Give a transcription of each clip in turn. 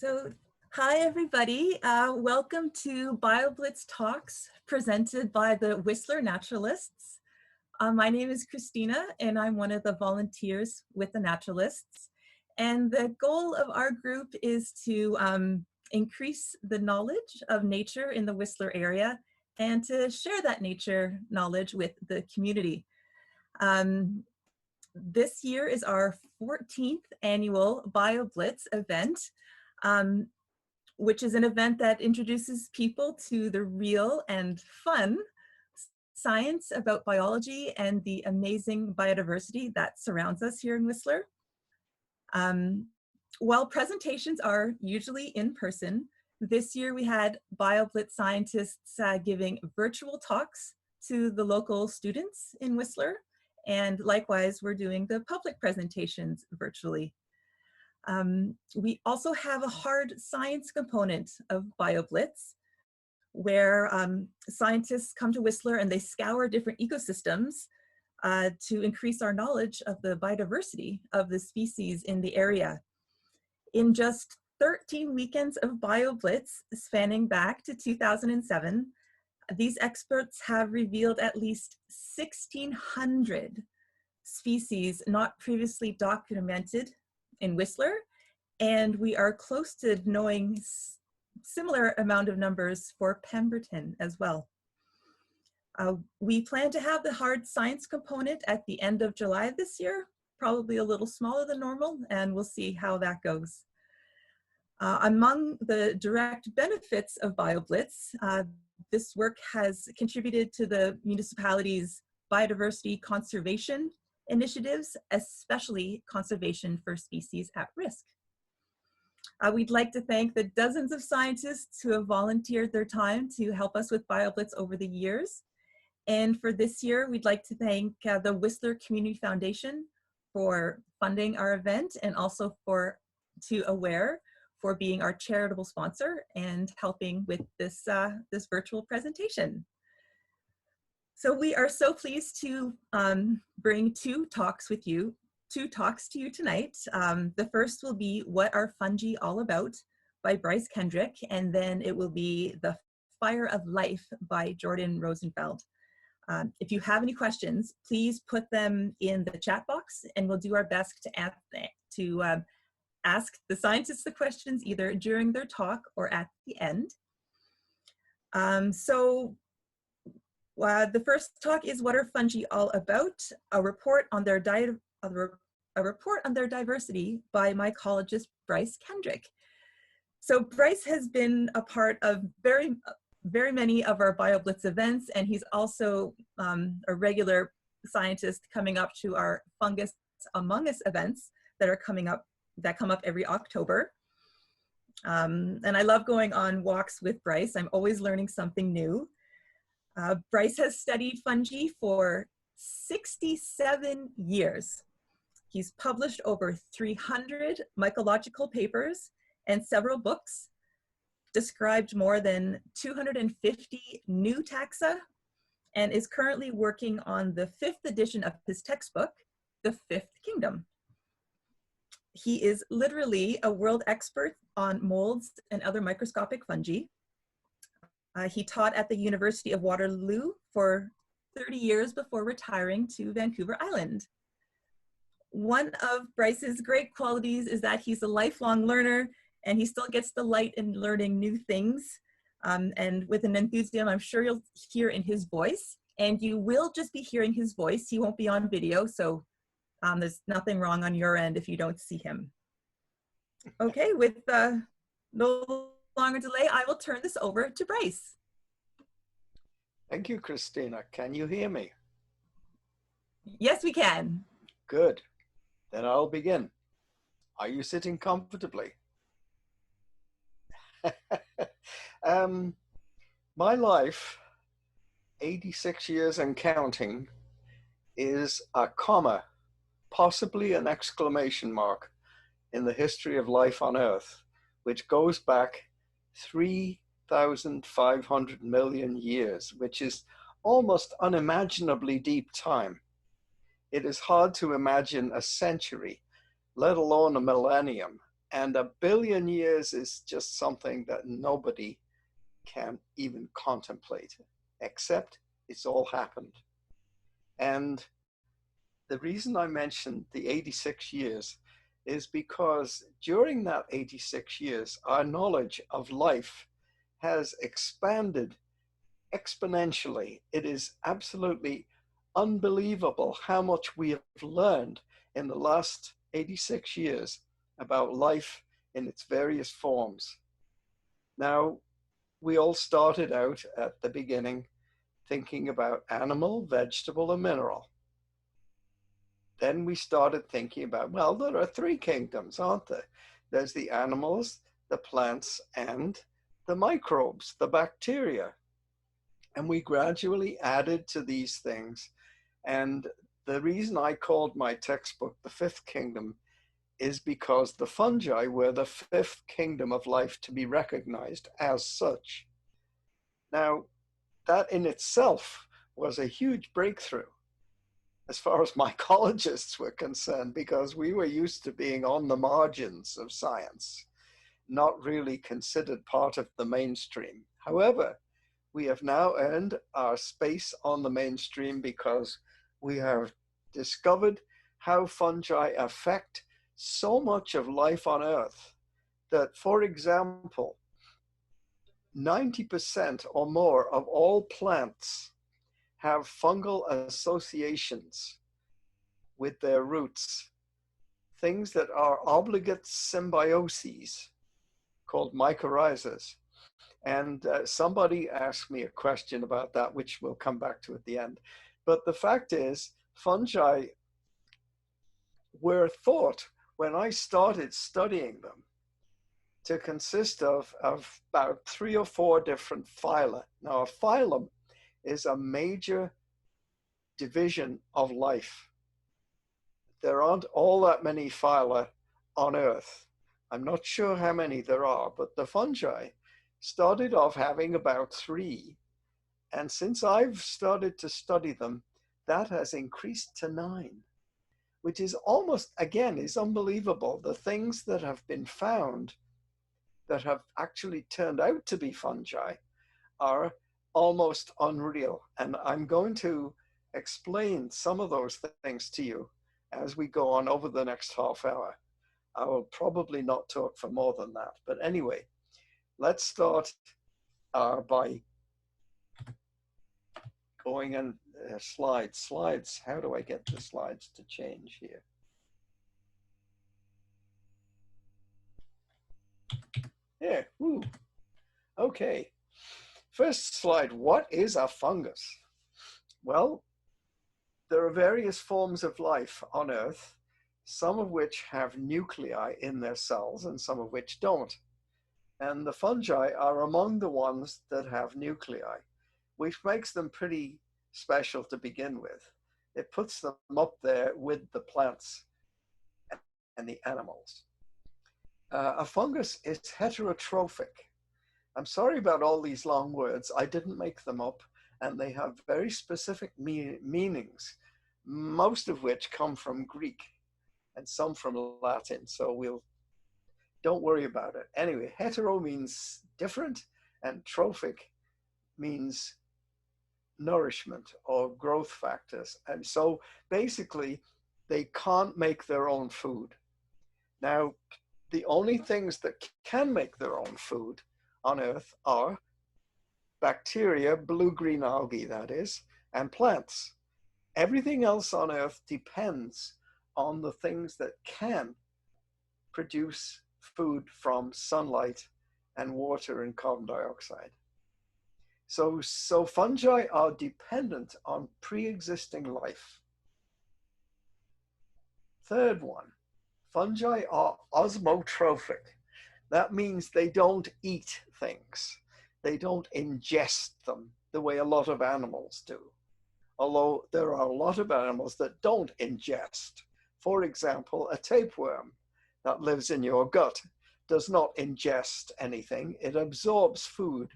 So, hi everybody. Welcome to BioBlitz Talks presented by the Whistler Naturalists. My name is Christina and I'm one of the volunteers with the Naturalists. And the goal of our group is to increase the knowledge of nature in the Whistler area and to share that nature knowledge with the community. This year is our 14th annual BioBlitz event, which is an event that introduces people to the real and fun science about biology and the amazing biodiversity that surrounds us here in Whistler. While presentations are usually in person, this year we had BioBlitz scientists giving virtual talks to the local students in Whistler, and likewise we're doing the public presentations virtually. We also have a hard science component of BioBlitz, where scientists come to Whistler and they scour different ecosystems to increase our knowledge of the biodiversity of the species in the area. In just 13 weekends of BioBlitz spanning back to 2007, these experts have revealed at least 1,600 species not previously documented in Whistler, and we are close to knowing similar amount of numbers for Pemberton as well. We plan to have the hard science component at the end of July this year, probably a little smaller than normal, and we'll see how that goes. Among the direct benefits of BioBlitz, this work has contributed to the municipality's biodiversity conservation initiatives, especially conservation for species at risk. We'd like to thank the dozens of scientists who have volunteered their time to help us with BioBlitz over the years. And for this year, we'd like to thank the Whistler Community Foundation for funding our event, and also to Aware for being our charitable sponsor and helping with this, this virtual presentation. So we are so pleased to bring two talks to you tonight. The first will be What Are Fungi All About by Bryce Kendrick, and then it will be The Fire of Life by Jordan Rosenfeld. If you have any questions, please put them in the chat box and we'll do our best to ask the scientists the questions either during their talk or at the end. The first talk is What Are Fungi All About? A report on their diversity by mycologist Bryce Kendrick. So Bryce has been a part of very many of our BioBlitz events, and he's also a regular scientist coming up to our Fungus Among Us events that come up every October. And I love going on walks with Bryce. I'm always learning something new. Bryce has studied fungi for 67 years. He's published over 300 mycological papers and several books, described more than 250 new taxa, and is currently working on the 5th edition of his textbook, The Fifth Kingdom. He is literally a world expert on molds and other microscopic fungi. He taught at the University of Waterloo for 30 years before retiring to Vancouver Island. One of Bryce's great qualities is that he's a lifelong learner, and he still gets delight in learning new things. And with an enthusiasm I'm sure you'll hear in his voice, and you will just be hearing his voice. He won't be on video, so there's nothing wrong on your end if you don't see him. Okay, with no longer delay, I will turn this over to Bryce. Thank you, Christina. Can you hear me? Yes, we can. Good. Then I'll begin. Are you sitting comfortably? My life, 86 years and counting, is a comma, possibly an exclamation mark, in the history of life on Earth, which goes back 3,500 million years, which is almost unimaginably deep time. It is hard to imagine a century, let alone a millennium, And 1 billion years is just something that nobody can even contemplate, except it's all happened. And the reason I mentioned the 86 years is because during that 86 years, our knowledge of life has expanded exponentially. It is absolutely unbelievable how much we have learned in the last 86 years about life in its various forms. Now, we all started out at the beginning thinking about animal, vegetable, and mineral. Then we started thinking about, well, there are 3 kingdoms, aren't there? There's the animals, the plants, and the microbes, the bacteria. And we gradually added to these things. And the reason I called my textbook The Fifth Kingdom is because the fungi were the 5th kingdom of life to be recognized as such. Now, that in itself was a huge breakthrough as far as mycologists were concerned, because we were used to being on the margins of science, not really considered part of the mainstream. However, we have now earned our space on the mainstream because we have discovered how fungi affect so much of life on Earth that, for example, 90% or more of all plants have fungal associations with their roots, things that are obligate symbioses called mycorrhizas. And somebody asked me a question about that, which we'll come back to at the end. But the fact is, fungi were thought, when I started studying them, to consist of about 3 or 4 different phyla. Now, a phylum is a major division of life. There aren't all that many phyla on Earth. I'm not sure how many there are, but the fungi started off having about 3. And since I've started to study them, that has increased to 9, which is almost, again, is unbelievable. The things that have been found that have actually turned out to be fungi are almost unreal. And I'm going to explain some of those things to you as we go on over the next half hour. I will probably not talk for more than that. But anyway, let's start by going in slides. How do I get the slides to change here? Yeah, woo. Okay. First slide, what is a fungus? Well, there are various forms of life on Earth, some of which have nuclei in their cells and some of which don't. And the fungi are among the ones that have nuclei, which makes them pretty special to begin with. It puts them up there with the plants and the animals. A fungus is heterotrophic. I'm sorry about all these long words. I didn't make them up, and they have very specific meanings, most of which come from Greek and some from Latin. So don't worry about it. Anyway, hetero means different, and trophic means nourishment or growth factors. And so basically, they can't make their own food. Now, the only things that can make their own food on Earth are bacteria, blue-green algae that is, and plants. Everything else on Earth depends on the things that can produce food from sunlight and water and carbon dioxide. So fungi are dependent on pre-existing life. Third one, fungi are osmotrophic. That means they don't eat things. They don't ingest them the way a lot of animals do. Although there are a lot of animals that don't ingest. For example, a tapeworm that lives in your gut does not ingest anything. It absorbs food.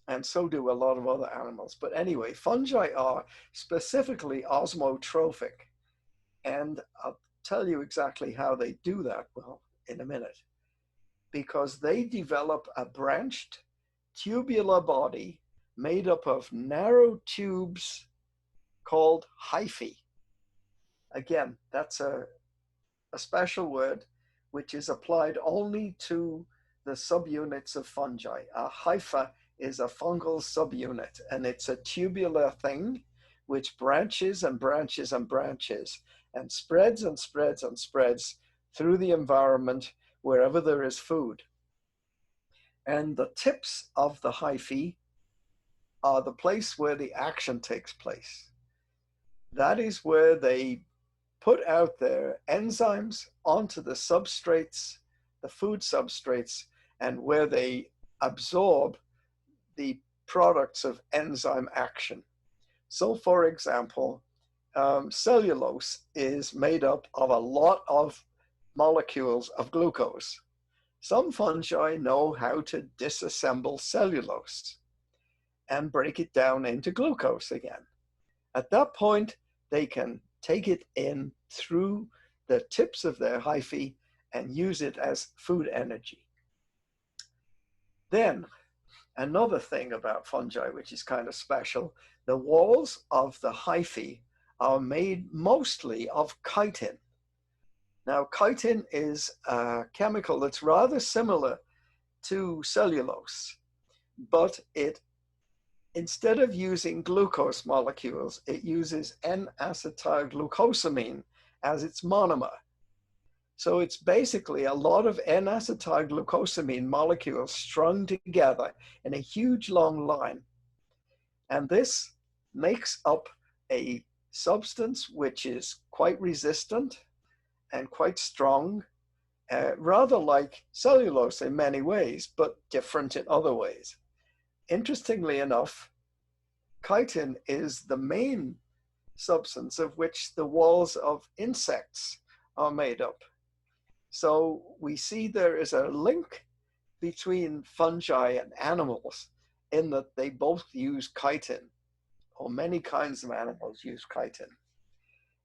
And so do a lot of other animals. But anyway, fungi are specifically osmotrophic. And I'll tell you exactly how they do that. Well, in a minute, because they develop a branched tubular body made up of narrow tubes called hyphae. Again, that's a special word which is applied only to the subunits of fungi. A hypha is a fungal subunit, and it's a tubular thing which branches and branches and branches and spreads and spreads and spreads through the environment wherever there is food. And the tips of the hyphae are the place where the action takes place. That is where they put out their enzymes onto the substrates, the food substrates, and where they absorb the products of enzyme action. So, for example, cellulose is made up of a lot of molecules of glucose. Some fungi know how to disassemble cellulose and break it down into glucose again. At that point, they can take it in through the tips of their hyphae and use it as food energy. Then, another thing about fungi, which is kind of special, the walls of the hyphae are made mostly of chitin. Now, chitin is a chemical that's rather similar to cellulose, but it, instead of using glucose molecules, it uses N-acetylglucosamine as its monomer. So it's basically a lot of N-acetylglucosamine molecules strung together in a huge long line. And this makes up a substance which is quite resistant and quite strong, rather like cellulose in many ways, but different in other ways. Interestingly enough, chitin is the main substance of which the walls of insects are made up. So we see there is a link between fungi and animals in that they both use chitin, or many kinds of animals use chitin.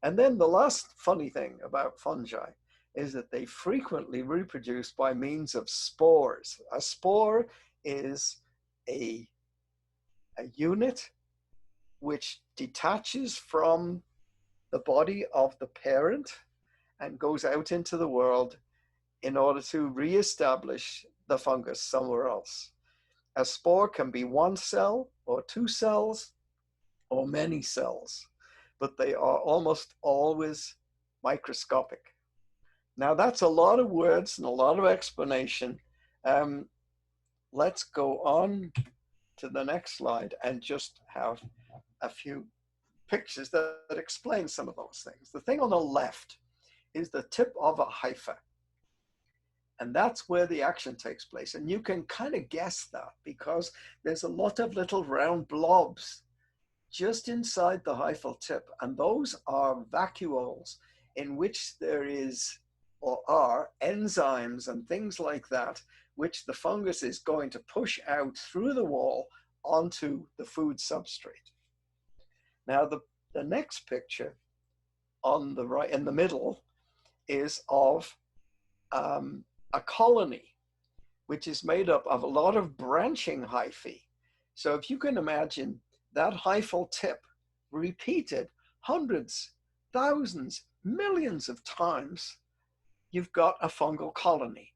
And then the last funny thing about fungi is that they frequently reproduce by means of spores. A spore is a unit which detaches from the body of the parent and goes out into the world in order to reestablish the fungus somewhere else. A spore can be one cell or two cells or many cells, but they are almost always microscopic. Now that's a lot of words and a lot of explanation. Let's go on to the next slide and just have a few pictures that explain some of those things. The thing on the left is the tip of a hypha. And that's where the action takes place. And you can kind of guess that because there's a lot of little round blobs just inside the hyphal tip. And those are vacuoles in which there is or are enzymes and things like that, which the fungus is going to push out through the wall onto the food substrate. Now, the next picture on the right, in the middle, is of a colony, which is made up of a lot of branching hyphae. So if you can imagine that hyphal tip repeated hundreds, thousands, millions of times, you've got a fungal colony.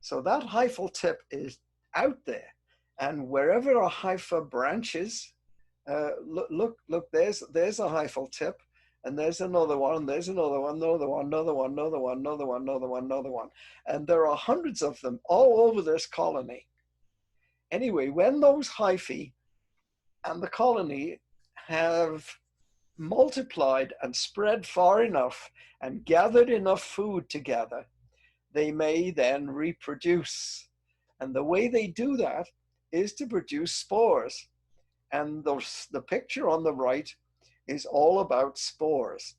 So that hyphal tip is out there, and wherever a hypha branches, look, there's a hyphal tip, and there's another one, there's another one, another one, another one, another one, another one, another one, another one. And there are hundreds of them all over this colony. Anyway, when those hyphae and the colony have multiplied and spread far enough and gathered enough food together, they may then reproduce. And the way they do that is to produce spores. And the picture on the right is all about spores.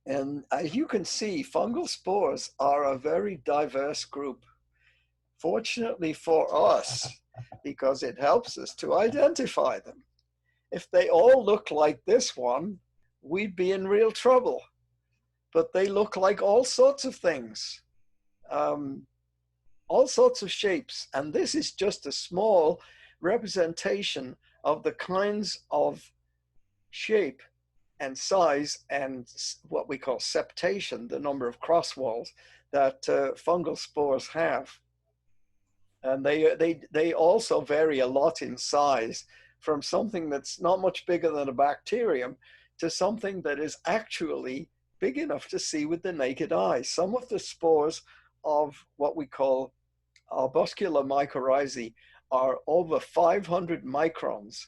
And as you can see, fungal spores are a very diverse group. Fortunately for us, because it helps us to identify them. If they all look like this one, we'd be in real trouble. But they look like all sorts of things. all sorts of shapes. And this is just a small representation of the kinds of shape and size and what we call septation, the number of cross walls that fungal spores have. And they also vary a lot in size, from something that's not much bigger than a bacterium to something that is actually big enough to see with the naked eye. Some of the spores of what we call arbuscular mycorrhizae are over 500 microns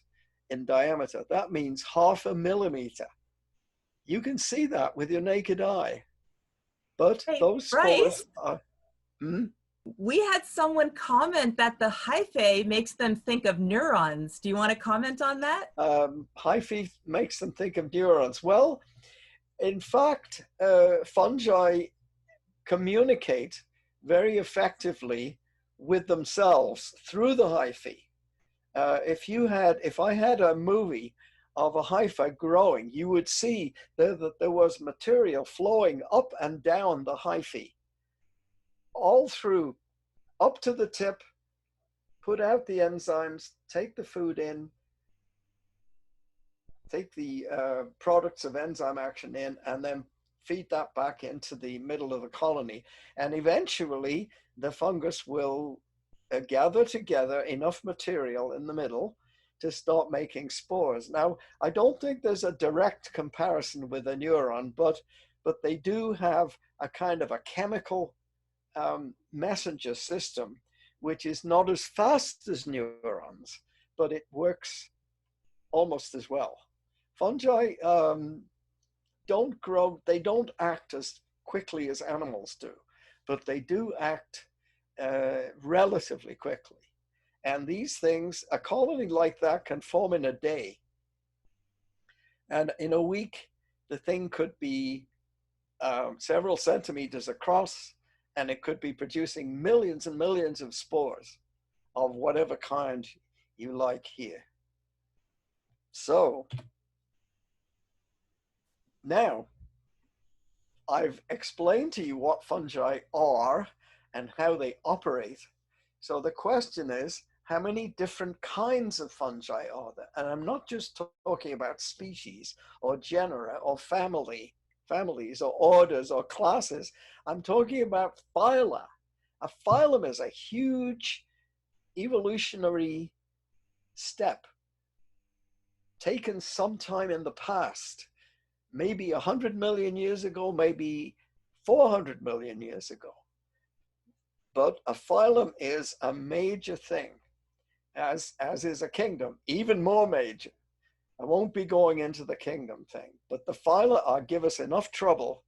in diameter. That means 0.5 millimeter. You can see that with your naked eye. But Hey, those Bryce, spores are... we had someone comment that the hyphae makes them think of neurons. Do you want to comment on that? Hyphae makes them think of neurons. Well, in fact, fungi communicate very effectively with themselves through the hyphae. If I had a movie of a hyphae growing, you would see that there was material flowing up and down the hyphae, all through, up to the tip, put out the enzymes, take the food in, take the products of enzyme action in, and then feed that back into the middle of the colony. And eventually the fungus will gather together enough material in the middle to start making spores. Now, I don't think there's a direct comparison with a neuron, but they do have a kind of a chemical messenger system, which is not as fast as neurons, but it works almost as well. Fungi don't grow, they don't act as quickly as animals do, but they do act relatively quickly. And these things, a colony like that can form in a day. And in a week, the thing could be several centimeters across, and it could be producing millions and millions of spores of whatever kind you like here. So now I've explained to you what fungi are and how they operate. So the question is, how many different kinds of fungi are there? And I'm not just talking about species or genera or families or orders or classes. I'm talking about phyla. A phylum is a huge evolutionary step taken sometime in the past, maybe 100 million years ago, maybe 400 million years ago. But a phylum is a major thing, as is a kingdom, even more major. I won't be going into the kingdom thing, but the phyla give us enough trouble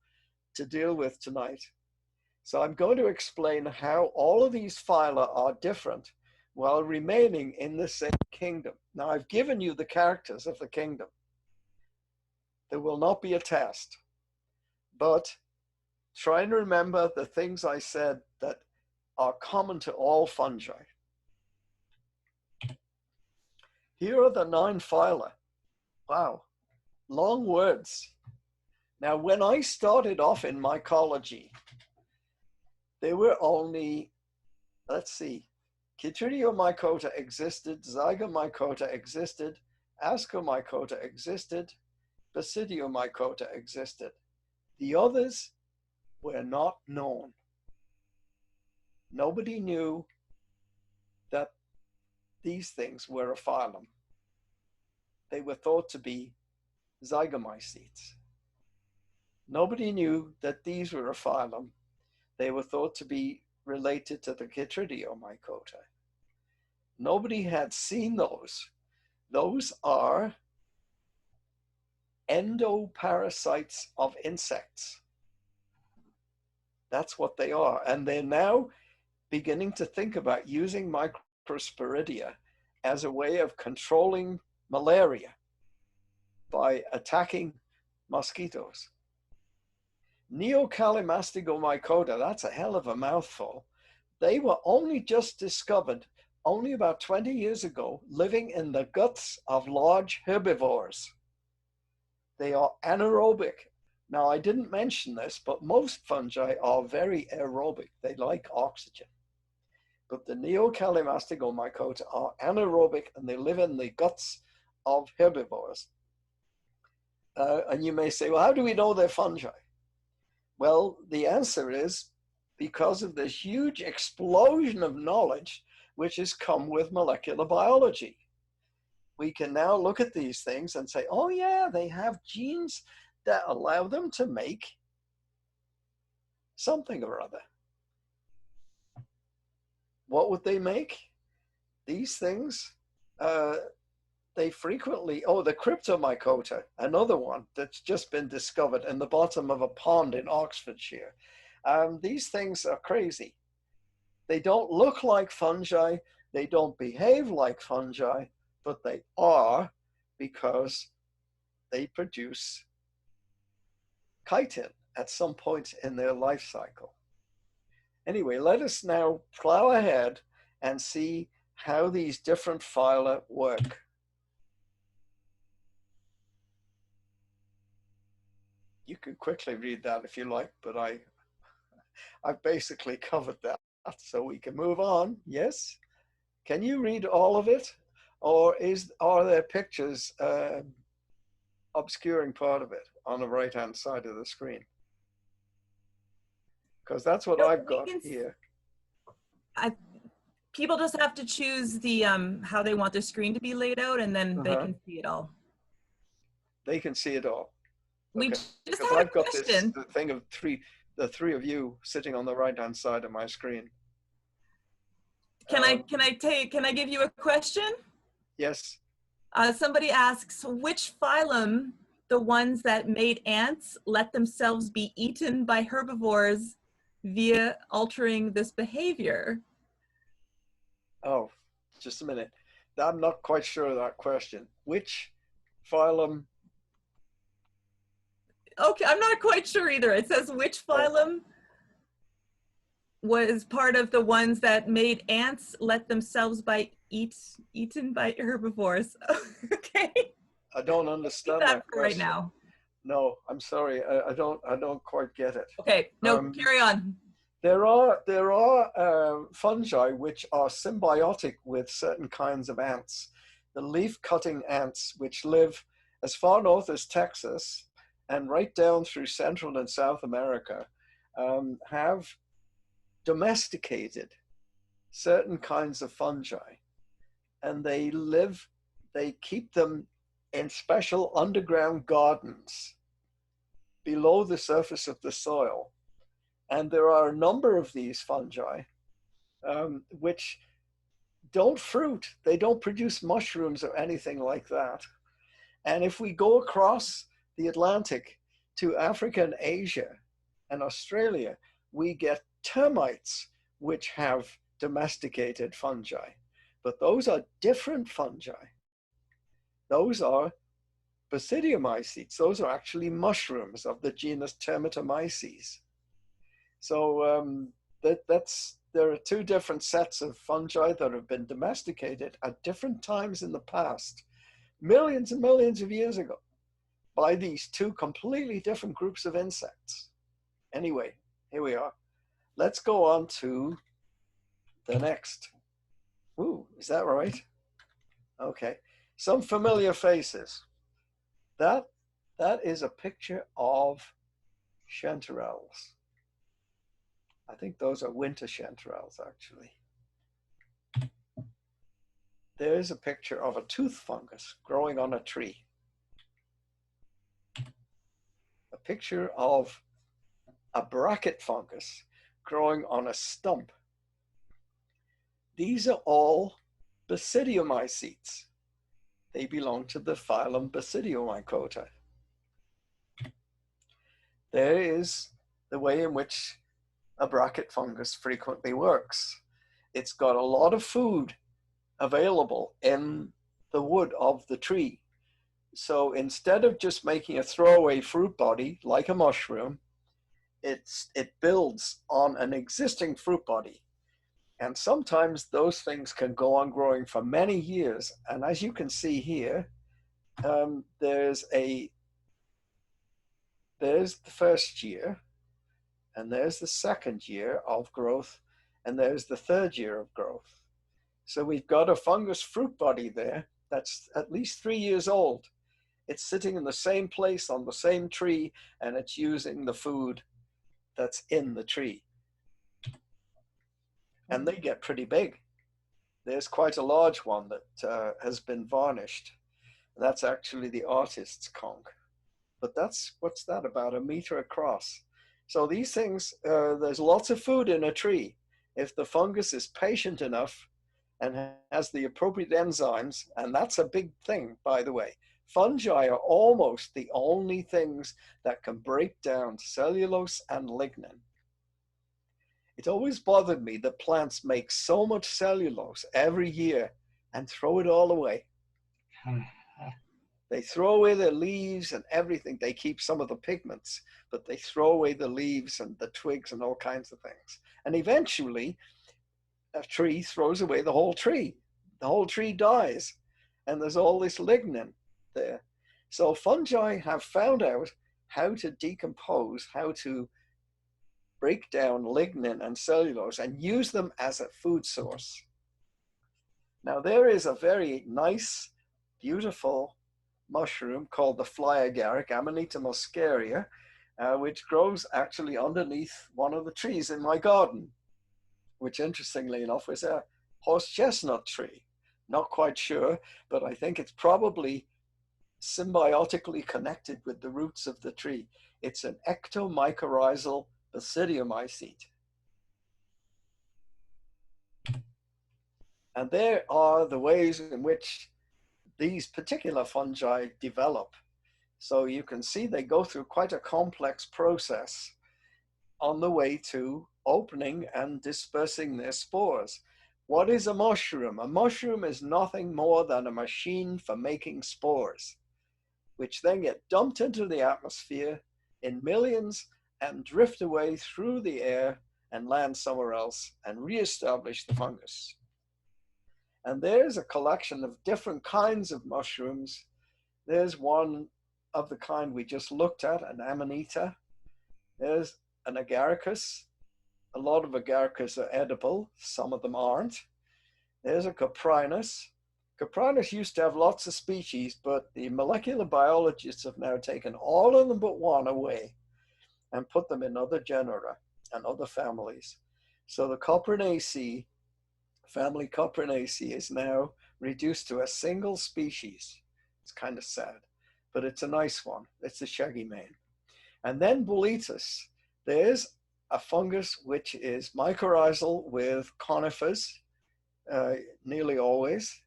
to deal with tonight. So I'm going to explain how all of these phyla are different while remaining in the same kingdom. Now, I've given you the characters of the kingdom. There will not be a test, but try and remember the things I said that are common to all fungi. Here are the 9 phyla. Wow, long words. Now, when I started off in mycology, there were only, let's see, Chytridiomycota existed, Zygomycota existed, Ascomycota existed, Basidiomycota existed. The others were not known. Nobody knew that these things were a phylum. They were thought to be zygomycetes. Nobody knew that these were a phylum. They were thought to be related to the Chytridiomycota. Nobody had seen those. Those are endoparasites of insects. That's what they are. And they're now beginning to think about using Microsporidia as a way of controlling malaria by attacking mosquitoes. Neocalamastigo mycota, that's a hell of a mouthful. They were only just discovered only about 20 years ago, living in the guts of large herbivores. They are anaerobic. Now, I didn't mention this, but most fungi are very aerobic. They like oxygen. But the Neocalamastigo mycota are anaerobic, and they live in the guts of herbivores. And you may say, well, how do we know they're fungi? Well, the answer is because of this huge explosion of knowledge which has come with molecular biology. We can now look at these things and say, oh yeah, they have genes that allow them to make something or other. What would they make? These things, they frequently, the Cryptomycota, another one that's just been discovered in the bottom of a pond in Oxfordshire. These things are crazy. They don't look like fungi, they don't behave like fungi, but they are, because they produce chitin at some point in their life cycle. Anyway, let us now plow ahead and see how these different phyla work. You can quickly read that if you like, but I've basically covered that, so we can move on. Yes? Can you read all of it? Or are there pictures obscuring part of it on the right-hand side of the screen? Because that's what I've got here. People just have to choose the how they want their screen to be laid out, and then they can see it all. They can see it all. We okay. just Because had I've a got question. this thing of the three of you sitting on the right-hand side of my screen. Can I give you a question? Yes. Somebody asks, which phylum, the ones that made ants, let themselves be eaten by herbivores via altering this behavior? Oh, just a minute. I'm not quite sure of that question. Which phylum? Okay, I'm not quite sure either. It says which phylum was part of the ones that made ants let themselves be eaten by herbivores. Okay. I don't understand that question. Right now. No, I'm sorry. I don't quite get it. Okay. No, carry on. There are fungi which are symbiotic with certain kinds of ants. The leaf-cutting ants, which live as far north as Texas and right down through Central and South America, have domesticated certain kinds of fungi, and they keep them in special underground gardens below the surface of the soil. And there are a number of these fungi which don't fruit. They don't produce mushrooms or anything like that. And if we go across the Atlantic to Africa and Asia and Australia, we get termites which have domesticated fungi. But those are different fungi. Those are Basidiomycetes. Those are actually mushrooms of the genus Termitomyces. So there are two different sets of fungi that have been domesticated at different times in the past, millions and millions of years ago, by these two completely different groups of insects. Anyway, here we are. Let's go on to the next. Ooh, is that right? Okay, some familiar faces. That is a picture of chanterelles. I think those are winter chanterelles, actually. There's a picture of a tooth fungus growing on a tree. A picture of a bracket fungus growing on a stump. These are all Basidiomycetes. They belong to the phylum Basidiomycota. There is the way in which a bracket fungus frequently works. It's got a lot of food available in the wood of the tree. So instead of just making a throwaway fruit body like a mushroom, it builds on an existing fruit body. And sometimes those things can go on growing for many years. And as you can see here, there's a there's the first year, and there's the second year of growth, and there's the third year of growth. So we've got a fungus fruit body there that's at least 3 years old. It's sitting in the same place on the same tree, and it's using the food that's in the tree. And they get pretty big. There's quite a large one that has been varnished. That's actually the artist's conch. But what's that, about 1 meter across. So these things, there's lots of food in a tree. If the fungus is patient enough and has the appropriate enzymes, and that's a big thing, by the way. Fungi are almost the only things that can break down cellulose and lignin. It always bothered me that plants make so much cellulose every year and throw it all away. They throw away the leaves and everything. They keep some of the pigments, but they throw away the leaves and the twigs and all kinds of things. And eventually, a tree throws away the whole tree. The whole tree dies, and there's all this lignin there. So fungi have found out how to decompose, how to break down lignin and cellulose and use them as a food source. Now, there is a very nice, beautiful mushroom called the flyer Garrick Amanita muscaria, which grows actually underneath one of the trees in my garden, which interestingly enough is a horse chestnut tree. Not quite sure, but I think it's probably symbiotically connected with the roots of the tree. It's an ectomycorrhizal basidiomycete. And there are the ways in which these particular fungi develop. So you can see they go through quite a complex process on the way to opening and dispersing their spores. What is a mushroom? A mushroom is nothing more than a machine for making spores, which then get dumped into the atmosphere in millions and drift away through the air and land somewhere else and reestablish the fungus. And there's a collection of different kinds of mushrooms. There's one of the kind we just looked at, an amanita. There's an agaricus. A lot of agaricus are edible, some of them aren't. There's a coprinus. Coprinus used to have lots of species, but the molecular biologists have now taken all of them but one away and put them in other genera and other families. So the Coprinaceae, family Coprinaceae, is now reduced to a single species. It's kind of sad, but it's a nice one. It's the shaggy mane. And then Boletus, there's a fungus which is mycorrhizal with conifers, nearly always.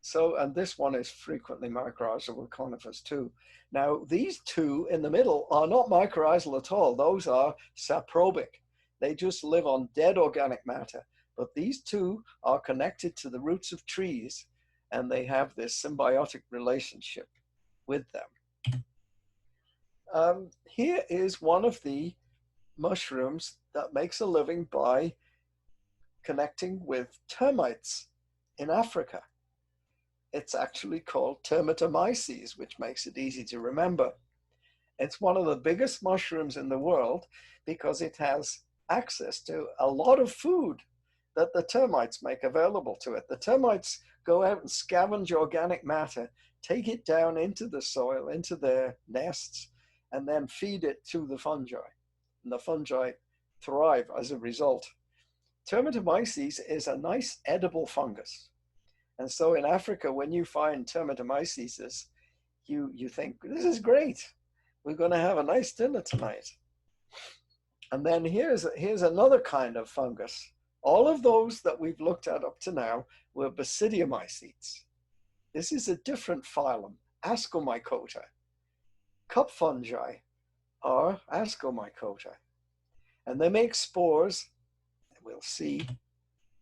So, and this one is frequently mycorrhizal with conifers too. Now, these two in the middle are not mycorrhizal at all. Those are saprobic. They just live on dead organic matter. But these two are connected to the roots of trees, and they have this symbiotic relationship with them. Here is one of the mushrooms that makes a living by connecting with termites in Africa. It's actually called Termitomyces, which makes it easy to remember. It's one of the biggest mushrooms in the world because it has access to a lot of food that the termites make available to it. The termites go out and scavenge organic matter, take it down into the soil, into their nests, and then feed it to the fungi. And the fungi thrive as a result. Termitomyces is a nice edible fungus. And so in Africa, when you find Termitomyces, you think, this is great. We're going to have a nice dinner tonight. And then here's another kind of fungus. All of those that we've looked at up to now were basidiomycetes. This is a different phylum, Ascomycota. Cup fungi are Ascomycota. And they make spores. We'll see.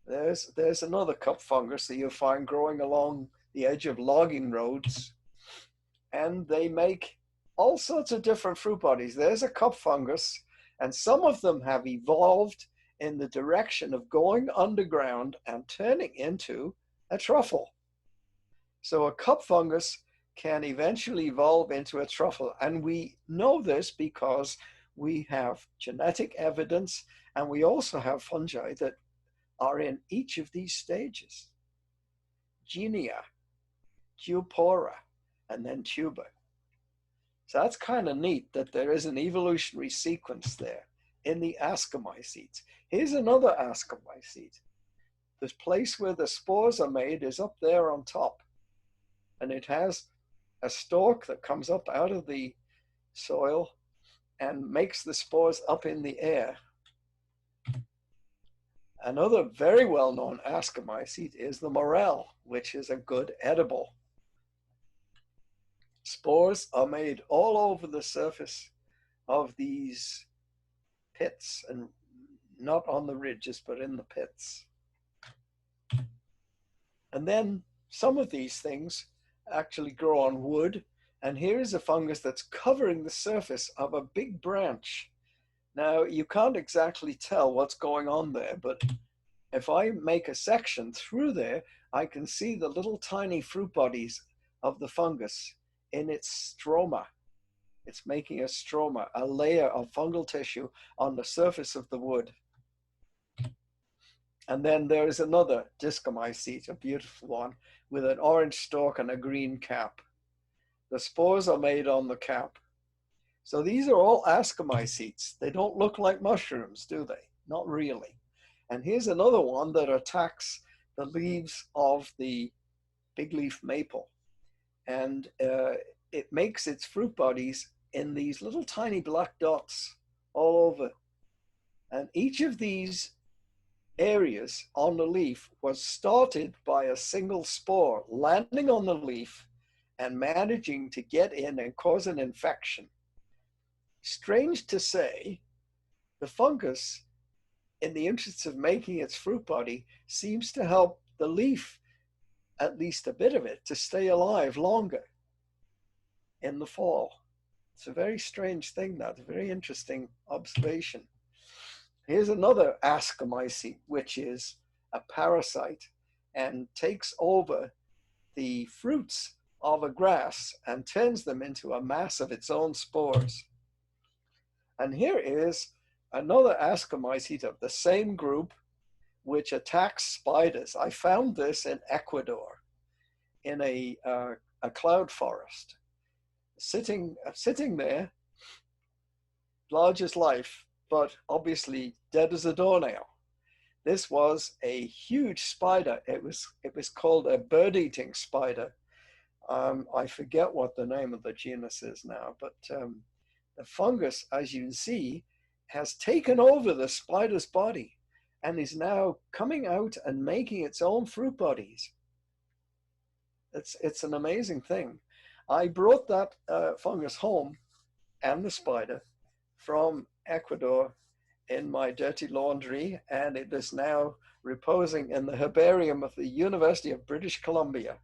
There's another cup fungus that you'll find growing along the edge of logging roads. And they make all sorts of different fruit bodies. There's a cup fungus, and some of them have evolved in the direction of going underground and turning into a truffle. So a cup fungus can eventually evolve into a truffle. And we know this because we have genetic evidence, and we also have fungi that are in each of these stages: genia, cupora, and then tuber. So that's kind of neat that there is an evolutionary sequence there in the ascomycetes. Here's another ascomycete. This place where the spores are made is up there on top, and it has a stalk that comes up out of the soil and makes the spores up in the air. Another very well-known ascomycete is the morel, which is a good edible. Spores are made all over the surface of these pits, and not on the ridges, but in the pits. And then some of these things actually grow on wood. And here is a fungus that's covering the surface of a big branch. Now, you can't exactly tell what's going on there, but if I make a section through there, I can see the little tiny fruit bodies of the fungus in its stroma. It's making a stroma, a layer of fungal tissue on the surface of the wood. And then there is another discomycete, a beautiful one, with an orange stalk and a green cap. The spores are made on the cap. So these are all ascomycetes. They don't look like mushrooms, do they? Not really. And here's another one that attacks the leaves of the big leaf maple. And it makes its fruit bodies in these little tiny black dots all over. And each of these areas on the leaf was started by a single spore landing on the leaf and managing to get in and cause an infection. Strange to say, the fungus, in the interest of making its fruit body, seems to help the leaf, at least a bit of it, to stay alive longer in the fall. It's a very strange thing, that, a very interesting observation. Here's another ascomycete, which is a parasite and takes over the fruits of a grass and turns them into a mass of its own spores. And here is another ascomycete of the same group, which attacks spiders. I found this in Ecuador in a cloud forest, sitting there, large as life, but obviously dead as a doornail. This was a huge spider. It was called a bird-eating spider. I forget what the name of the genus is now, but the fungus, as you can see, has taken over the spider's body and is now coming out and making its own fruit bodies. It's an amazing thing. I brought that fungus home and the spider from Ecuador in my dirty laundry, and it is now reposing in the herbarium of the University of British Columbia.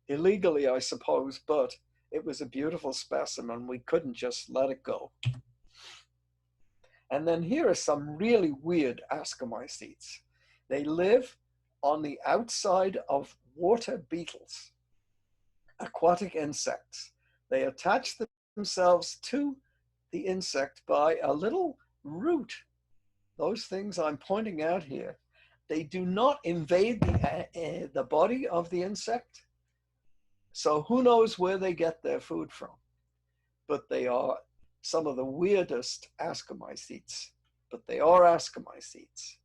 Illegally, I suppose, but it was a beautiful specimen. We couldn't just let it go. And then here are some really weird ascomycetes. They live on the outside of water beetles, aquatic insects. They attach themselves to the insect by a little root. Those things I'm pointing out here, they do not invade the body of the insect. So who knows where they get their food from? But they are some of the weirdest ascomycetes. But they are ascomycetes.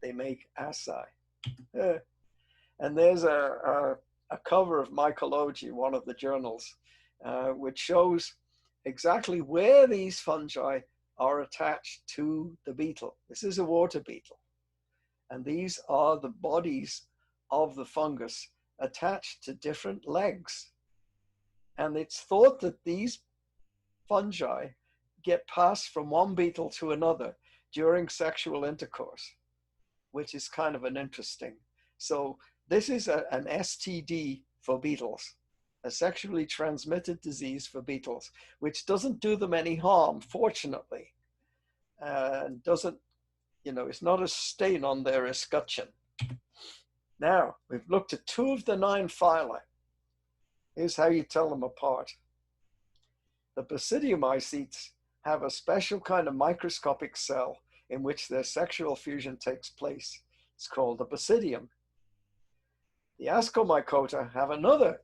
They make acai. And there's a cover of Mycology, one of the journals, which shows exactly where these fungi are attached to the beetle. This is a water beetle. And these are the bodies of the fungus attached to different legs. And it's thought that these fungi get passed from one beetle to another during sexual intercourse, which is kind of an interesting. So this is an STD for beetles, a sexually transmitted disease for beetles, which doesn't do them any harm, fortunately. And doesn't, it's not a stain on their escutcheon. Now, we've looked at 2 of the 9 phyla. Here's how you tell them apart. The Basidiomycetes have a special kind of microscopic cell in which their sexual fusion takes place. It's called the basidium. The Ascomycota have another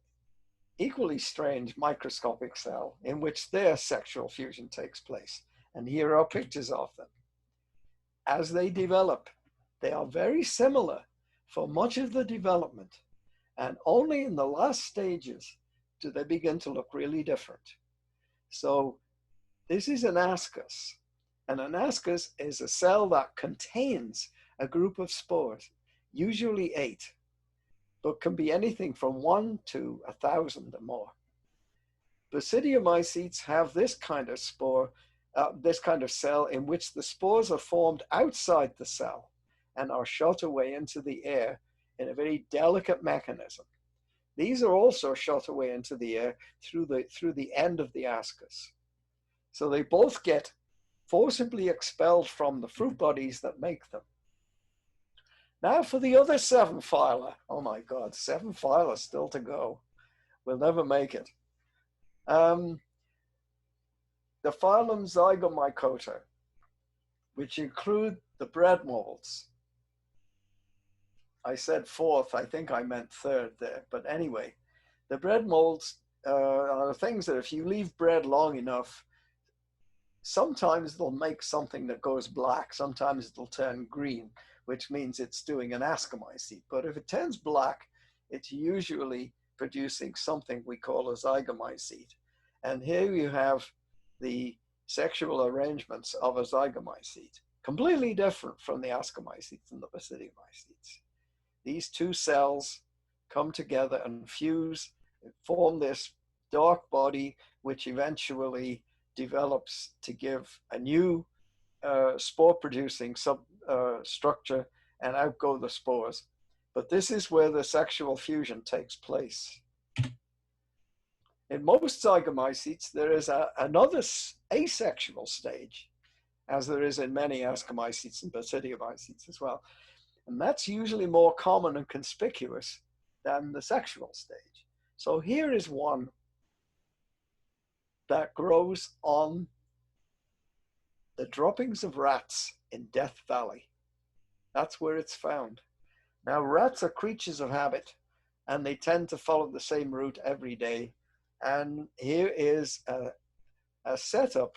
equally strange microscopic cell in which their sexual fusion takes place. And here are pictures of them. As they develop, they are very similar for much of the development, and only in the last stages do they begin to look really different. So this is an ascus, and an ascus is a cell that contains a group of spores, usually 8, but can be anything from 1 to 1,000 or more. Basidiomycetes have this kind of spore, this kind of cell in which the spores are formed outside the cell and are shot away into the air in a very delicate mechanism. These are also shot away into the air through the end of the ascus. So they both get forcibly expelled from the fruit bodies that make them. Now for the other 7 phyla. Oh my God, 7 phyla still to go. We'll never make it. The phylum Zygomycota, which include the bread molds. I said 4th, I think I meant 3rd there, but anyway, the bread molds are things that if you leave bread long enough, sometimes they'll make something that goes black, sometimes it'll turn green, which means it's doing an ascomycete. But if it turns black, it's usually producing something we call a zygomycete. And here you have the sexual arrangements of a zygomycete, completely different from the ascomycetes and the basidiomycetes. These 2 cells come together and fuse, form this dark body, which eventually develops to give a new spore-producing structure and outgo the spores. But this is where the sexual fusion takes place. In most zygomycetes, there is another asexual stage, as there is in many ascomycetes and basidiomycetes as well. And that's usually more common and conspicuous than the sexual stage. So here is one that grows on the droppings of rats in Death Valley. That's where it's found. Now, rats are creatures of habit, and they tend to follow the same route every day. And here is a setup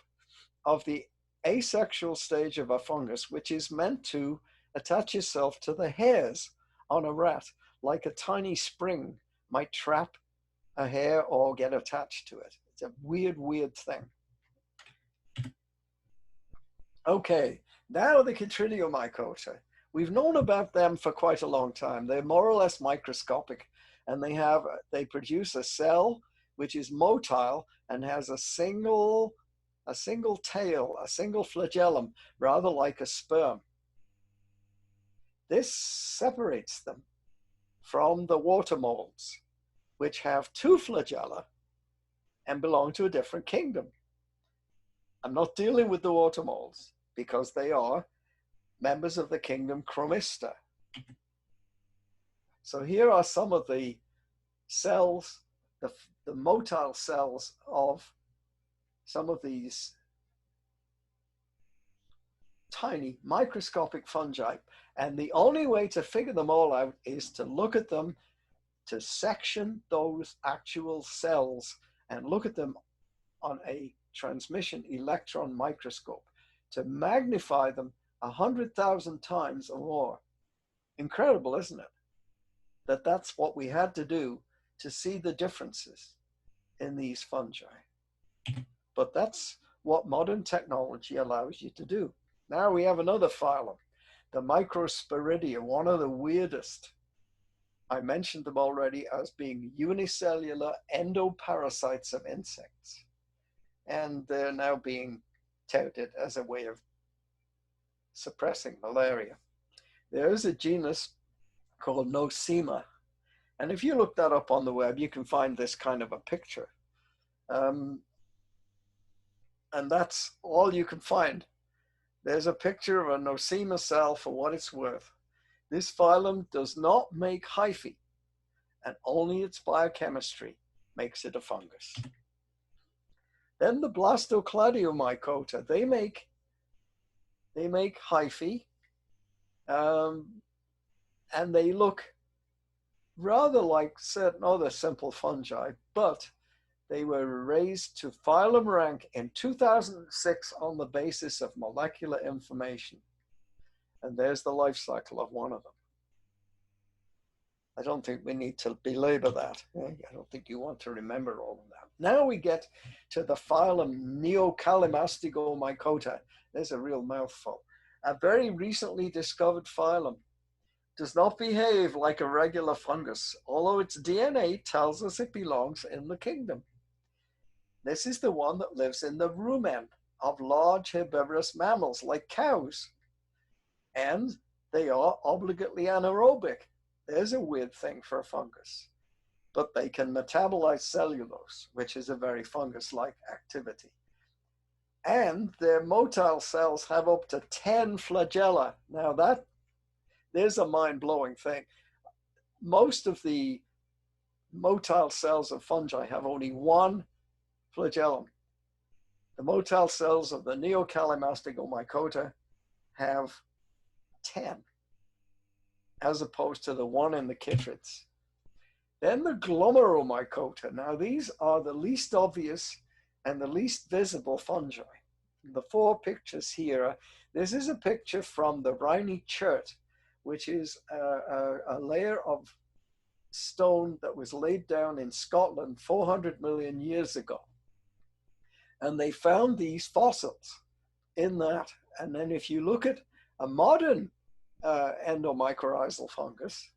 of the asexual stage of a fungus, which is meant to attach itself to the hairs on a rat, like a tiny spring might trap a hair or get attached to it. It's a weird, weird thing. Okay, now the Chytridiomycota. We've known about them for quite a long time. They're more or less microscopic, and they produce a cell which is motile and has a single tail, a single flagellum, rather like a sperm. This separates them from the water molds, which have 2 flagella and belong to a different kingdom. I'm not dealing with the water molds because they are members of the kingdom Chromista. So here are some of the cells, the motile cells of some of these tiny microscopic fungi. And the only way to figure them all out is to look at them, to section those actual cells and look at them on a transmission electron microscope to magnify them 100,000 times or more. Incredible, isn't it? That's what we had to do to see the differences in these fungi. But that's what modern technology allows you to do. Now we have another phylum, the Microsporidia, one of the weirdest. I mentioned them already as being unicellular endoparasites of insects. And they're now being touted as a way of suppressing malaria. There is a genus called Nosema. And if you look that up on the web, you can find this kind of a picture. And that's all you can find. There's a picture of a Nosema cell for what it's worth. This phylum does not make hyphae, and only its biochemistry makes it a fungus. Then the Blastocladiomycota, they make hyphae, and they look rather like certain other simple fungi, but they were raised to phylum rank in 2006 on the basis of molecular information. And there's the life cycle of one of them. I don't think we need to belabor that. I don't think you want to remember all of that. Now we get to the phylum Neocalamastigo mycota. There's a real mouthful. A very recently discovered phylum. Does not behave like a regular fungus, although its DNA tells us it belongs in the kingdom. This is the one that lives in the rumen of large herbivorous mammals like cows. And they are obligately anaerobic. There's a weird thing for a fungus. But they can metabolize cellulose, which is a very fungus-like activity. And their motile cells have up to 10 flagella. Now there's a mind-blowing thing. Most of the motile cells of fungi have only one flagellum. The motile cells of the Neocalamastigo mycota have 10, as opposed to the one in the Kitrits. Then the Glomerular Mycota. Now these are the least obvious and the least visible fungi. The four pictures here, this is a picture from the Rhynie Chert, which is a layer of stone that was laid down in Scotland 400 million years ago. And they found these fossils in that. And then if you look at a modern endomycorrhizal fungus,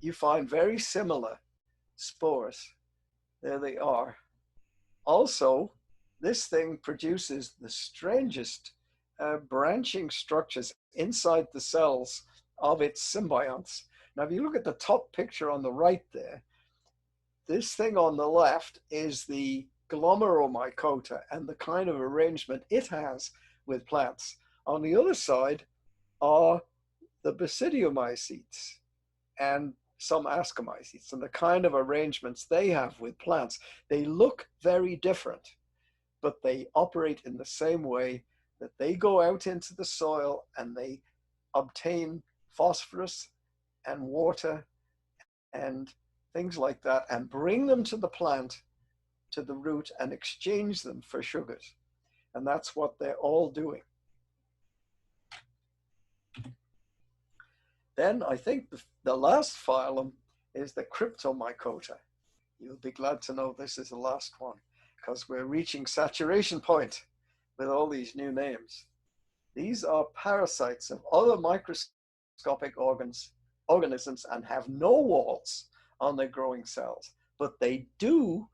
you find very similar spores. There they are. Also, this thing produces the strangest branching structures inside the cells of its symbionts. Now, if you look at the top picture on the right there, this thing on the left is the Glomerular Mycota and the kind of arrangement it has with plants. On the other side are the Basidiomycetes and some Ascomycetes and the kind of arrangements they have with plants. They look very different, but they operate in the same way, that they go out into the soil and they obtain phosphorus and water and things like that and bring them to the plant, to the root, and exchange them for sugars. And that's what they're all doing. Then I think the last phylum is the Cryptomycota. You'll be glad to know this is the last one, because we're reaching saturation point with all these new names. These are parasites of other microscopic organisms and have no walls on their growing cells, but they do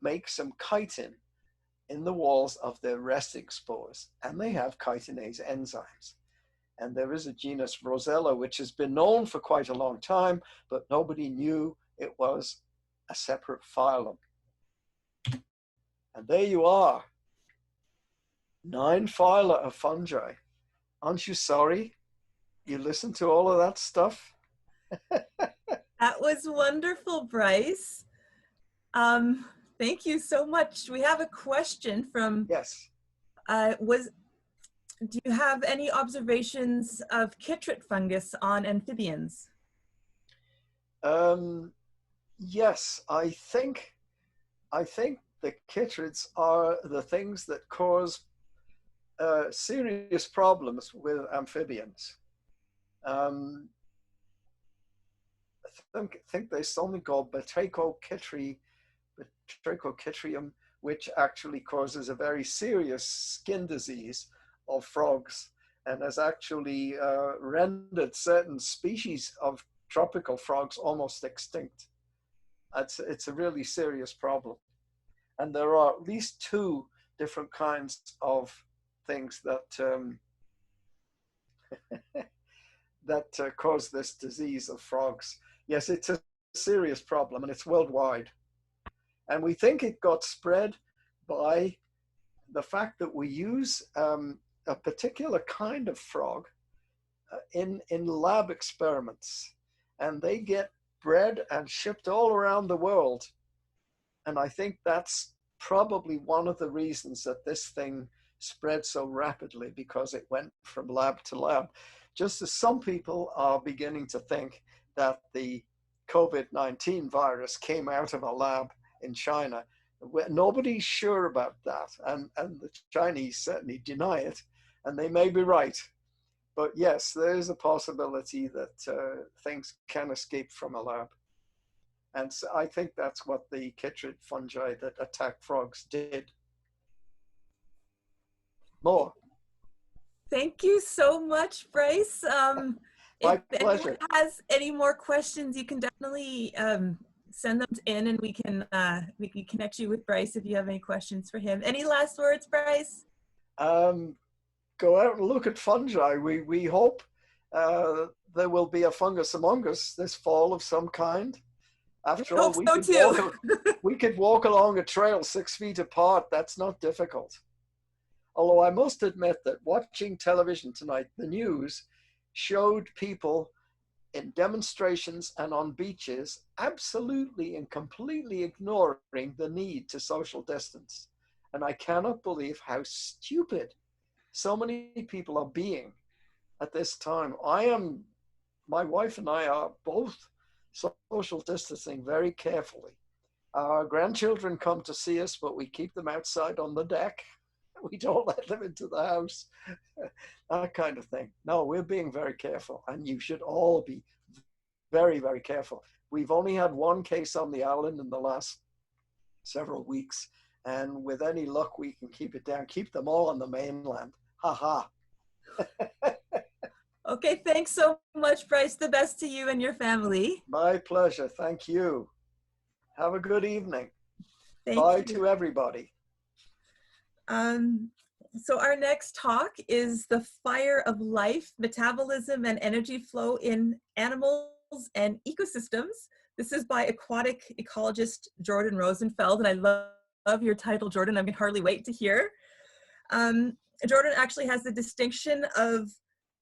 make some chitin in the walls of their resting spores, and they have chitinase enzymes. And there is a genus Rosella, which has been known for quite a long time, but nobody knew it was a separate phylum. And there you are, 9 phyla of fungi. Aren't you sorry you listened to all of that stuff? That was wonderful, Bryce. Thank you so much. We have a question from, Yes. Do you have any observations of Kitrit fungus on amphibians? Yes, I think the Kitrits are the things that cause serious problems with amphibians. I think there's something called Batrachochytrium, which actually causes a very serious skin disease of frogs and has actually rendered certain species of tropical frogs almost extinct. It's a really serious problem. And there are at least 2 different kinds of things that that cause this disease of frogs. Yes, it's a serious problem and it's worldwide. And we think it got spread by the fact that we use a particular kind of frog in lab experiments, and they get bred and shipped all around the world And I think that's probably one of the reasons that this thing spread so rapidly, because it went from lab to lab. Just as some people are beginning to think that the COVID-19 virus came out of a lab in China. Nobody's sure about that. And the Chinese certainly deny it. And they may be right. But yes, there is a possibility that things can escape from a lab. And so I think that's what the Kitrit fungi that attack frogs did. More. Thank you so much, Bryce. My If pleasure. anyone has any more questions, you can definitely send them in, and we can connect you with Bryce if you have any questions for him. Any last words, Bryce? Go out and look at fungi. We hope there will be a fungus among us this fall of some kind. After all, we could walk along a trail 6 feet apart. That's not difficult. Although I must admit that watching television tonight, the news showed people in demonstrations and on beaches absolutely and completely ignoring the need to social distance. And I cannot believe how stupid so many people are being at this time. My wife and I are both social distancing very carefully. Our grandchildren come to see us, but we keep them outside on the deck. We don't let them into the house, that kind of thing. No, we're being very careful, and you should all be very, very careful. We've only had one case on the island in the last several weeks, and with any luck, we can keep it down. Keep them all on the mainland. Ha ha. Okay, thanks so much, Bryce. The best to you and your family. My pleasure. Thank you. Have a good evening. Bye to everybody. So our next talk is the fire of life, metabolism, and energy flow in animals and ecosystems. This is by aquatic ecologist Jordan Rosenfeld, and I love your title, Jordan. I can hardly wait to hear. Jordan actually has the distinction of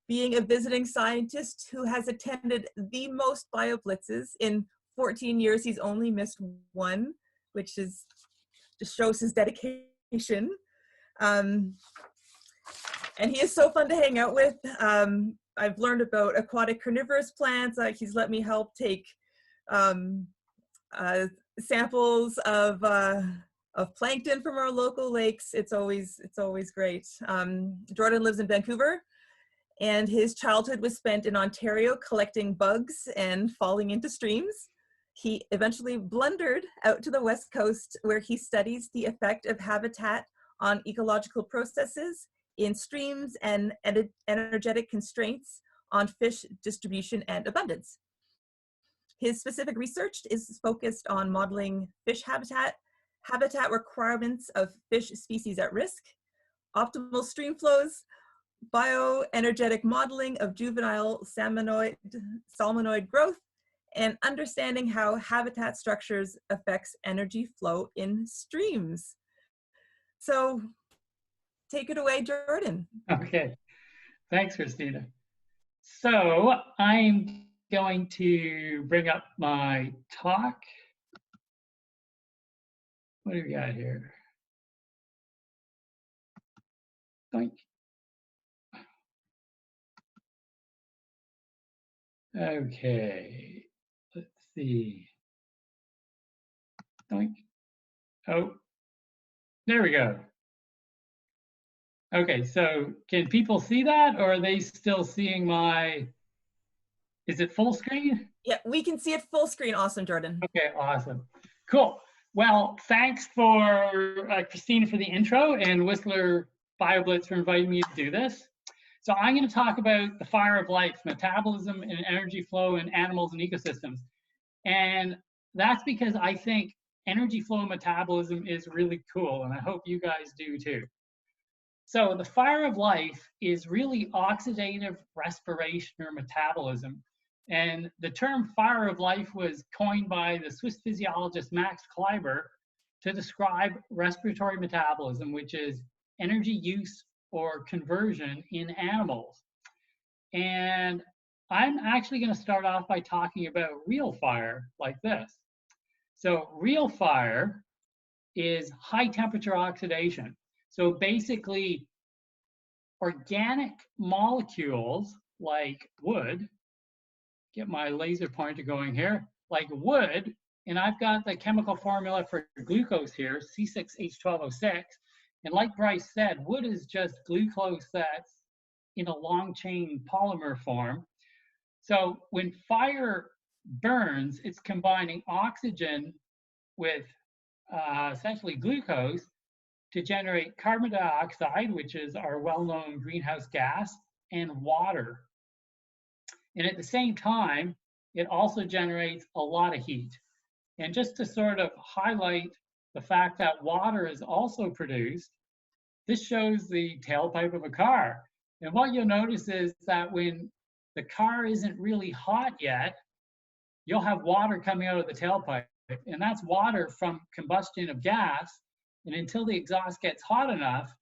being a visiting scientist who has attended the most BioBlitzes. In 14 years, he's only missed one, which just shows his dedication. And he is so fun to hang out with. I've learned about aquatic carnivorous plants. He's let me help take samples of plankton from our local lakes. It's always great. Jordan lives in Vancouver, and his childhood was spent in Ontario collecting bugs and falling into streams. He eventually blundered out to the West Coast, where he studies the effect of habitat on ecological processes in streams and energetic constraints on fish distribution and abundance. His specific research is focused on modeling fish habitat requirements of fish species at risk, optimal stream flows, bioenergetic modeling of juvenile salmonid growth, and understanding how habitat structures affects energy flow in streams. So take it away, Jordan. Okay, thanks, Christina. So I'm going to bring up my talk. What do we got here? Doink. Okay, let's see. Doink. Oh, there we go. Okay, so can people see that, or are they still seeing my, is it full screen? Yeah, we can see it full screen. Awesome, Jordan. Okay, awesome. Cool. Well, thanks for Christina for the intro, and Whistler BioBlitz for inviting me to do this. So I'm going to talk about the fire of life, metabolism and energy flow in animals and ecosystems. And that's because I think energy flow and metabolism is really cool, and I hope you guys do too. So the fire of life is really oxidative respiration or metabolism. And the term fire of life was coined by the Swiss physiologist Max Kleiber to describe respiratory metabolism, which is energy use or conversion in animals. And I'm actually going to start off by talking about real fire like this. So real fire is high temperature oxidation. So basically, organic molecules like wood, get my laser pointer going here, like wood, and I've got the chemical formula for glucose here, C6H12O6. And like Bryce said, wood is just glucose that's in a long chain polymer form. So when fire burns, it's combining oxygen with essentially glucose to generate carbon dioxide, which is our well-known greenhouse gas, and water. And at the same time, it also generates a lot of heat. And just to sort of highlight the fact that water is also produced, this shows the tailpipe of a car. And what you'll notice is that when the car isn't really hot yet, you'll have water coming out of the tailpipe. And that's water from combustion of gas. And until the exhaust gets hot enough,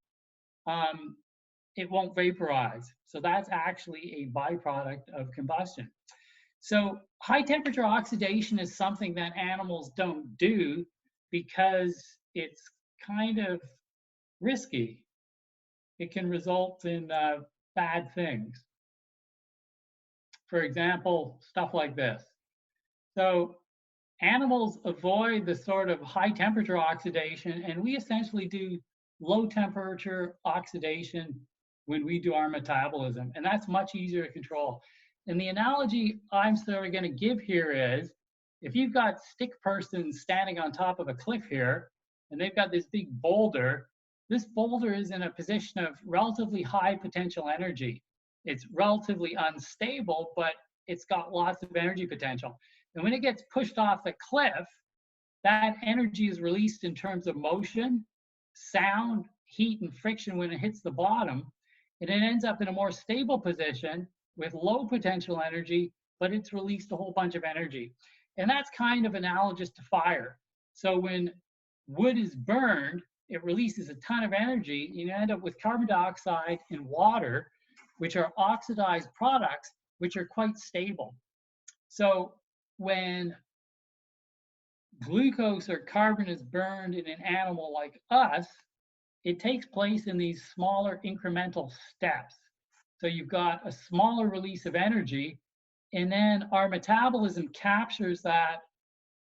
it won't vaporize. So that's actually a byproduct of combustion. So high temperature oxidation is something that animals don't do because it's kind of risky. It can result in bad things. For example, stuff like this. So animals avoid the sort of high temperature oxidation, and we essentially do low temperature oxidation when we do our metabolism, and that's much easier to control. And the analogy I'm sort of going to give here is, if you've got stick persons standing on top of a cliff here, and they've got this big boulder, this boulder is in a position of relatively high potential energy. It's relatively unstable, but it's got lots of energy potential. And when it gets pushed off the cliff, that energy is released in terms of motion, sound, heat, and friction when it hits the bottom. And it ends up in a more stable position with low potential energy, but it's released a whole bunch of energy. And that's kind of analogous to fire. So when wood is burned, it releases a ton of energy, and you end up with carbon dioxide and water, which are oxidized products, which are quite stable. So when glucose or carbon is burned in an animal like us, it takes place in these smaller incremental steps. So you've got a smaller release of energy, and then our metabolism captures that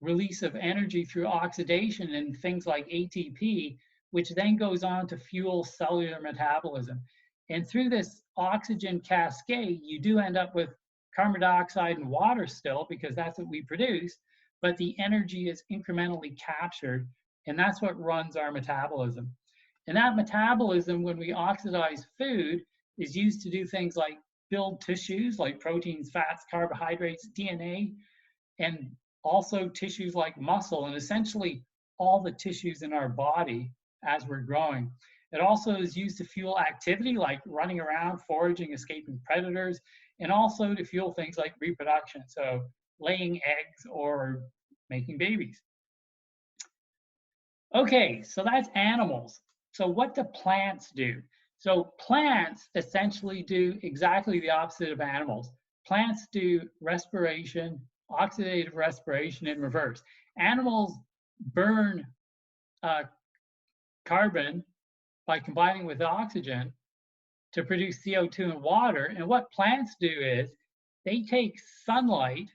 release of energy through oxidation and things like ATP, which then goes on to fuel cellular metabolism. And through this oxygen cascade, you do end up with carbon dioxide and water still, because that's what we produce, but the energy is incrementally captured, and that's what runs our metabolism. And that metabolism, when we oxidize food, is used to do things like build tissues like proteins, fats, carbohydrates, DNA, and also tissues like muscle, and essentially all the tissues in our body as we're growing. It also is used to fuel activity like running around, foraging, escaping predators, and also to fuel things like reproduction, so laying eggs or making babies. Okay, so that's animals. So what do plants do? So plants essentially do exactly the opposite of animals. Plants do respiration, oxidative respiration in reverse. Animals burn carbon by combining with oxygen to produce CO2 and water. And what plants do is they take sunlight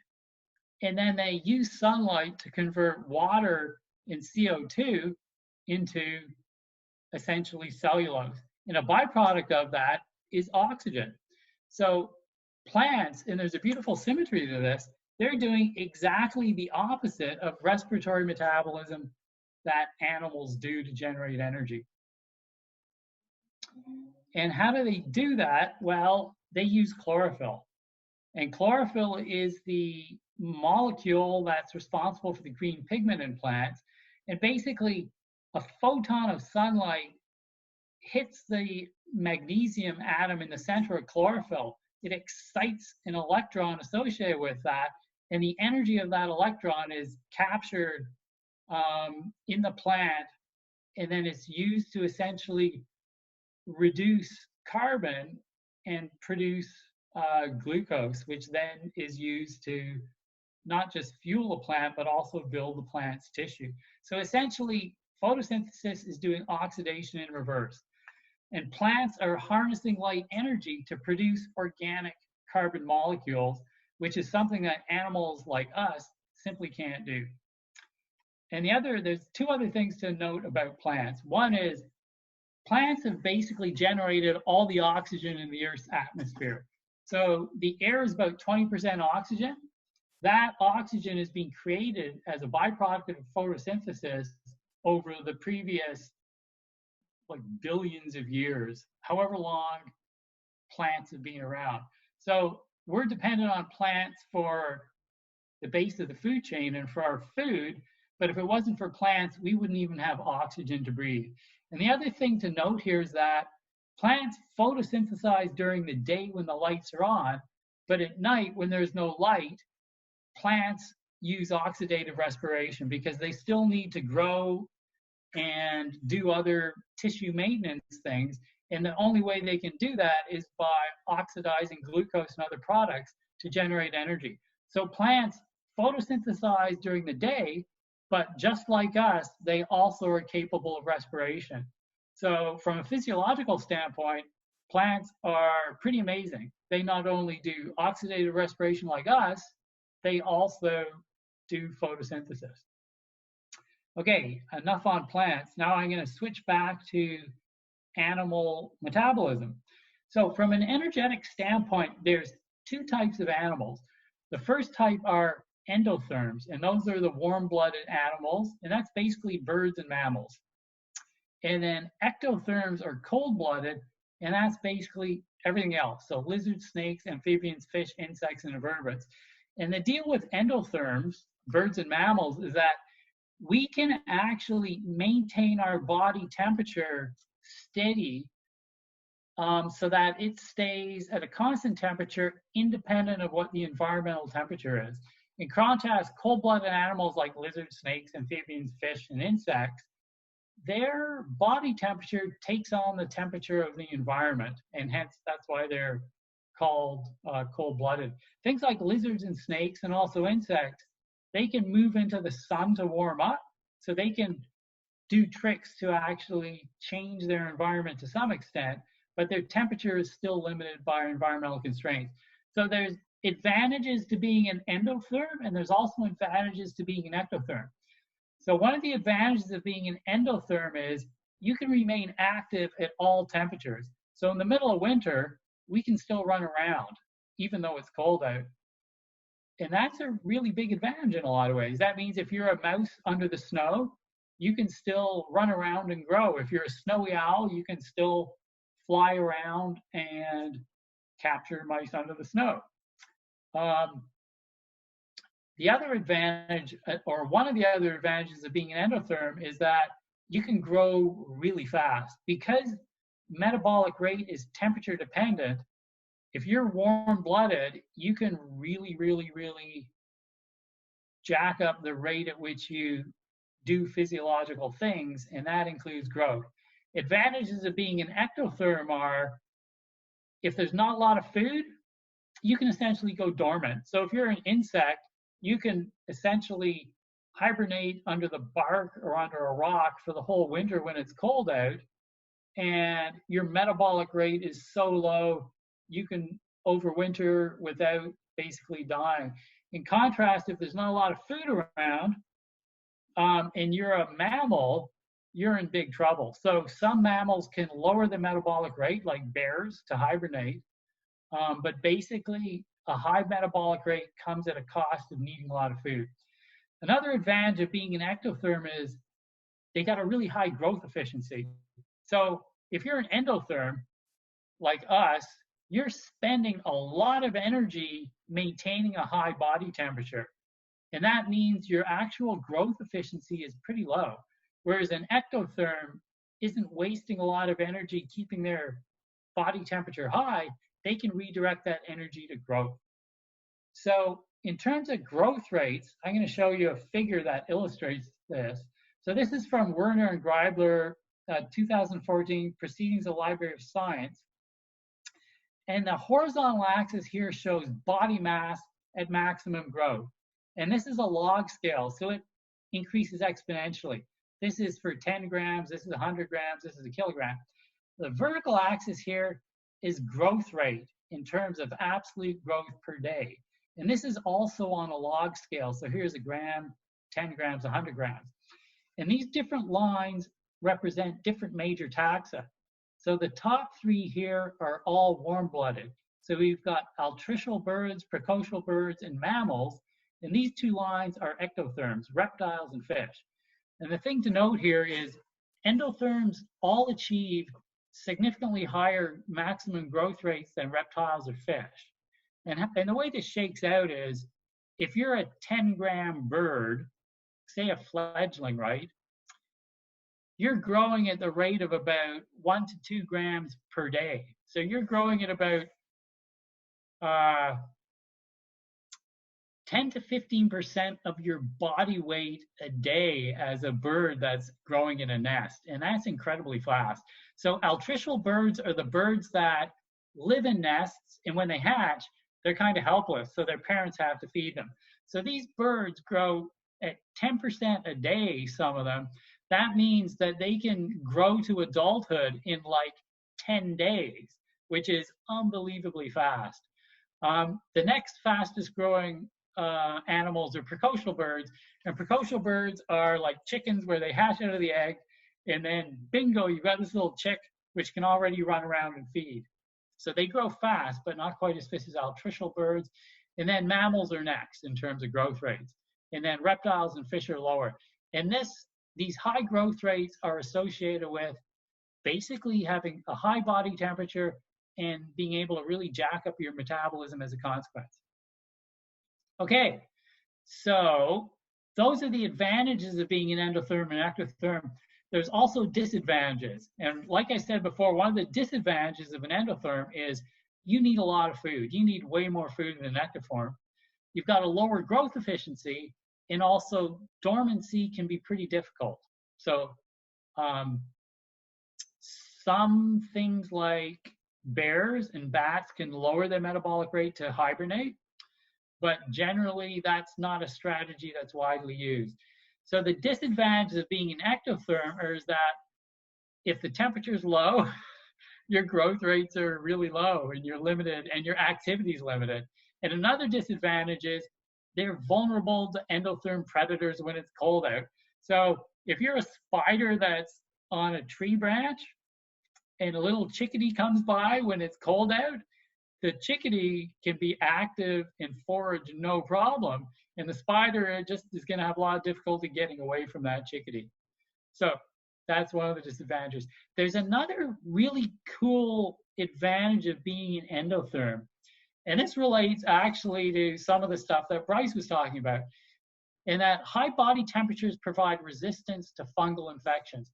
and then they use sunlight to convert water and CO2 into essentially cellulose. And a byproduct of that is oxygen. So plants, and there's a beautiful symmetry to this, they're doing exactly the opposite of respiratory metabolism that animals do to generate energy. And how do they do that? Well, they use chlorophyll. And chlorophyll is the molecule that's responsible for the green pigment in plants. And basically, a photon of sunlight hits the magnesium atom in the center of chlorophyll. It excites an electron associated with that, and the energy of that electron is captured in the plant, and then it's used to essentially reduce carbon and produce glucose, which then is used to not just fuel the plant, but also build the plant's tissue. So essentially, photosynthesis is doing oxidation in reverse. And plants are harnessing light energy to produce organic carbon molecules, which is something that animals like us simply can't do. And there's two other things to note about plants. One is plants have basically generated all the oxygen in the Earth's atmosphere. So the air is about 20% oxygen. That oxygen is being created as a byproduct of photosynthesis over the previous billions of years, however long plants have been around. So we're dependent on plants for the base of the food chain and for our food, but if it wasn't for plants, we wouldn't even have oxygen to breathe. And the other thing to note here is that plants photosynthesize during the day when the lights are on, but at night when there's no light, plants use oxidative respiration because they still need to grow and do other tissue maintenance things. And the only way they can do that is by oxidizing glucose and other products to generate energy. So plants photosynthesize during the day, but just like us, they also are capable of respiration. So from a physiological standpoint, plants are pretty amazing. They not only do oxidative respiration like us, they also do photosynthesis. Okay, enough on plants. Now I'm going to switch back to animal metabolism. So from an energetic standpoint, there's two types of animals. The first type are endotherms, and those are the warm-blooded animals, and that's basically birds and mammals. And then ectotherms are cold-blooded, and that's basically everything else. So lizards, snakes, amphibians, fish, insects, and invertebrates. And the deal with endotherms, birds and mammals, is that we can actually maintain our body temperature steady so that it stays at a constant temperature independent of what the environmental temperature is. In contrast, cold-blooded animals like lizards, snakes, amphibians, fish, and insects, their body temperature takes on the temperature of the environment, and hence that's why they're called cold-blooded. Things like lizards and snakes and also insects, they can move into the sun to warm up, so they can do tricks to actually change their environment to some extent, but their temperature is still limited by environmental constraints. So there's advantages to being an endotherm, and there's also advantages to being an ectotherm. So one of the advantages of being an endotherm is you can remain active at all temperatures. So in the middle of winter, we can still run around, even though it's cold out. And that's a really big advantage in a lot of ways. That means if you're a mouse under the snow, you can still run around and grow. If you're a snowy owl, you can still fly around and capture mice under the snow. The other advantage, or one of the other advantages of being an endotherm, is that you can grow really fast. Because metabolic rate is temperature dependent, if you're warm-blooded, you can really, really, really jack up the rate at which you do physiological things, and that includes growth. Advantages of being an ectotherm are, if there's not a lot of food, you can essentially go dormant. So if you're an insect, you can essentially hibernate under the bark or under a rock for the whole winter when it's cold out, and your metabolic rate is so low, you can overwinter without basically dying. In contrast, if there's not a lot of food around, and you're a mammal, you're in big trouble. So some mammals can lower the metabolic rate, like bears, to hibernate. But basically, a high metabolic rate comes at a cost of needing a lot of food. Another advantage of being an ectotherm is they got a really high growth efficiency. So if you're an endotherm, like us, you're spending a lot of energy maintaining a high body temperature. And that means your actual growth efficiency is pretty low. Whereas an ectotherm isn't wasting a lot of energy keeping their body temperature high, they can redirect that energy to growth. So in terms of growth rates, I'm going to show you a figure that illustrates this. So this is from Werner and Greibler, 2014, Proceedings of the Library of Science. And the horizontal axis here shows body mass at maximum growth. And this is a log scale, so it increases exponentially. This is for 10 grams, this is 100 grams, this is a kilogram. The vertical axis here is growth rate in terms of absolute growth per day. And this is also on a log scale. So here's a gram, 10 grams, 100 grams. And these different lines represent different major taxa. So the top three here are all warm-blooded. So we've got altricial birds, precocial birds, and mammals. And these two lines are ectotherms, reptiles and fish. And the thing to note here is endotherms all achieve significantly higher maximum growth rates than reptiles or fish. And the way this shakes out is if you're a 10-gram bird, say a fledgling, right? You're growing at the rate of about 1 to 2 grams per day. So you're growing at about 10 to 15% of your body weight a day as a bird that's growing in a nest. And that's incredibly fast. So altricial birds are the birds that live in nests, and when they hatch, they're kind of helpless. So their parents have to feed them. So these birds grow at 10% a day, some of them. That means that they can grow to adulthood in like 10 days, which is unbelievably fast. The next fastest growing animals are precocial birds. And precocial birds are like chickens where they hatch out of the egg, and then bingo, you've got this little chick which can already run around and feed. So they grow fast, but not quite as fast as altricial birds. And then mammals are next in terms of growth rates. And then reptiles and fish are lower. And these high growth rates are associated with basically having a high body temperature and being able to really jack up your metabolism as a consequence. Okay, so those are the advantages of being an endotherm and ectotherm. There's also disadvantages. And like I said before, one of the disadvantages of an endotherm is you need a lot of food. You need way more food than an ectotherm. You've got a lower growth efficiency, and also dormancy can be pretty difficult. So some things like bears and bats can lower their metabolic rate to hibernate, but generally that's not a strategy that's widely used. So the disadvantage of being an ectotherm is that if the temperature is low, your growth rates are really low and you're limited and your activity is limited. And another disadvantage is they're vulnerable to endotherm predators when it's cold out. So if you're a spider that's on a tree branch and a little chickadee comes by when it's cold out, the chickadee can be active and forage no problem. And the spider just is going to have a lot of difficulty getting away from that chickadee. So that's one of the disadvantages. There's another really cool advantage of being an endotherm. And this relates actually to some of the stuff that Bryce was talking about, in that high body temperatures provide resistance to fungal infections.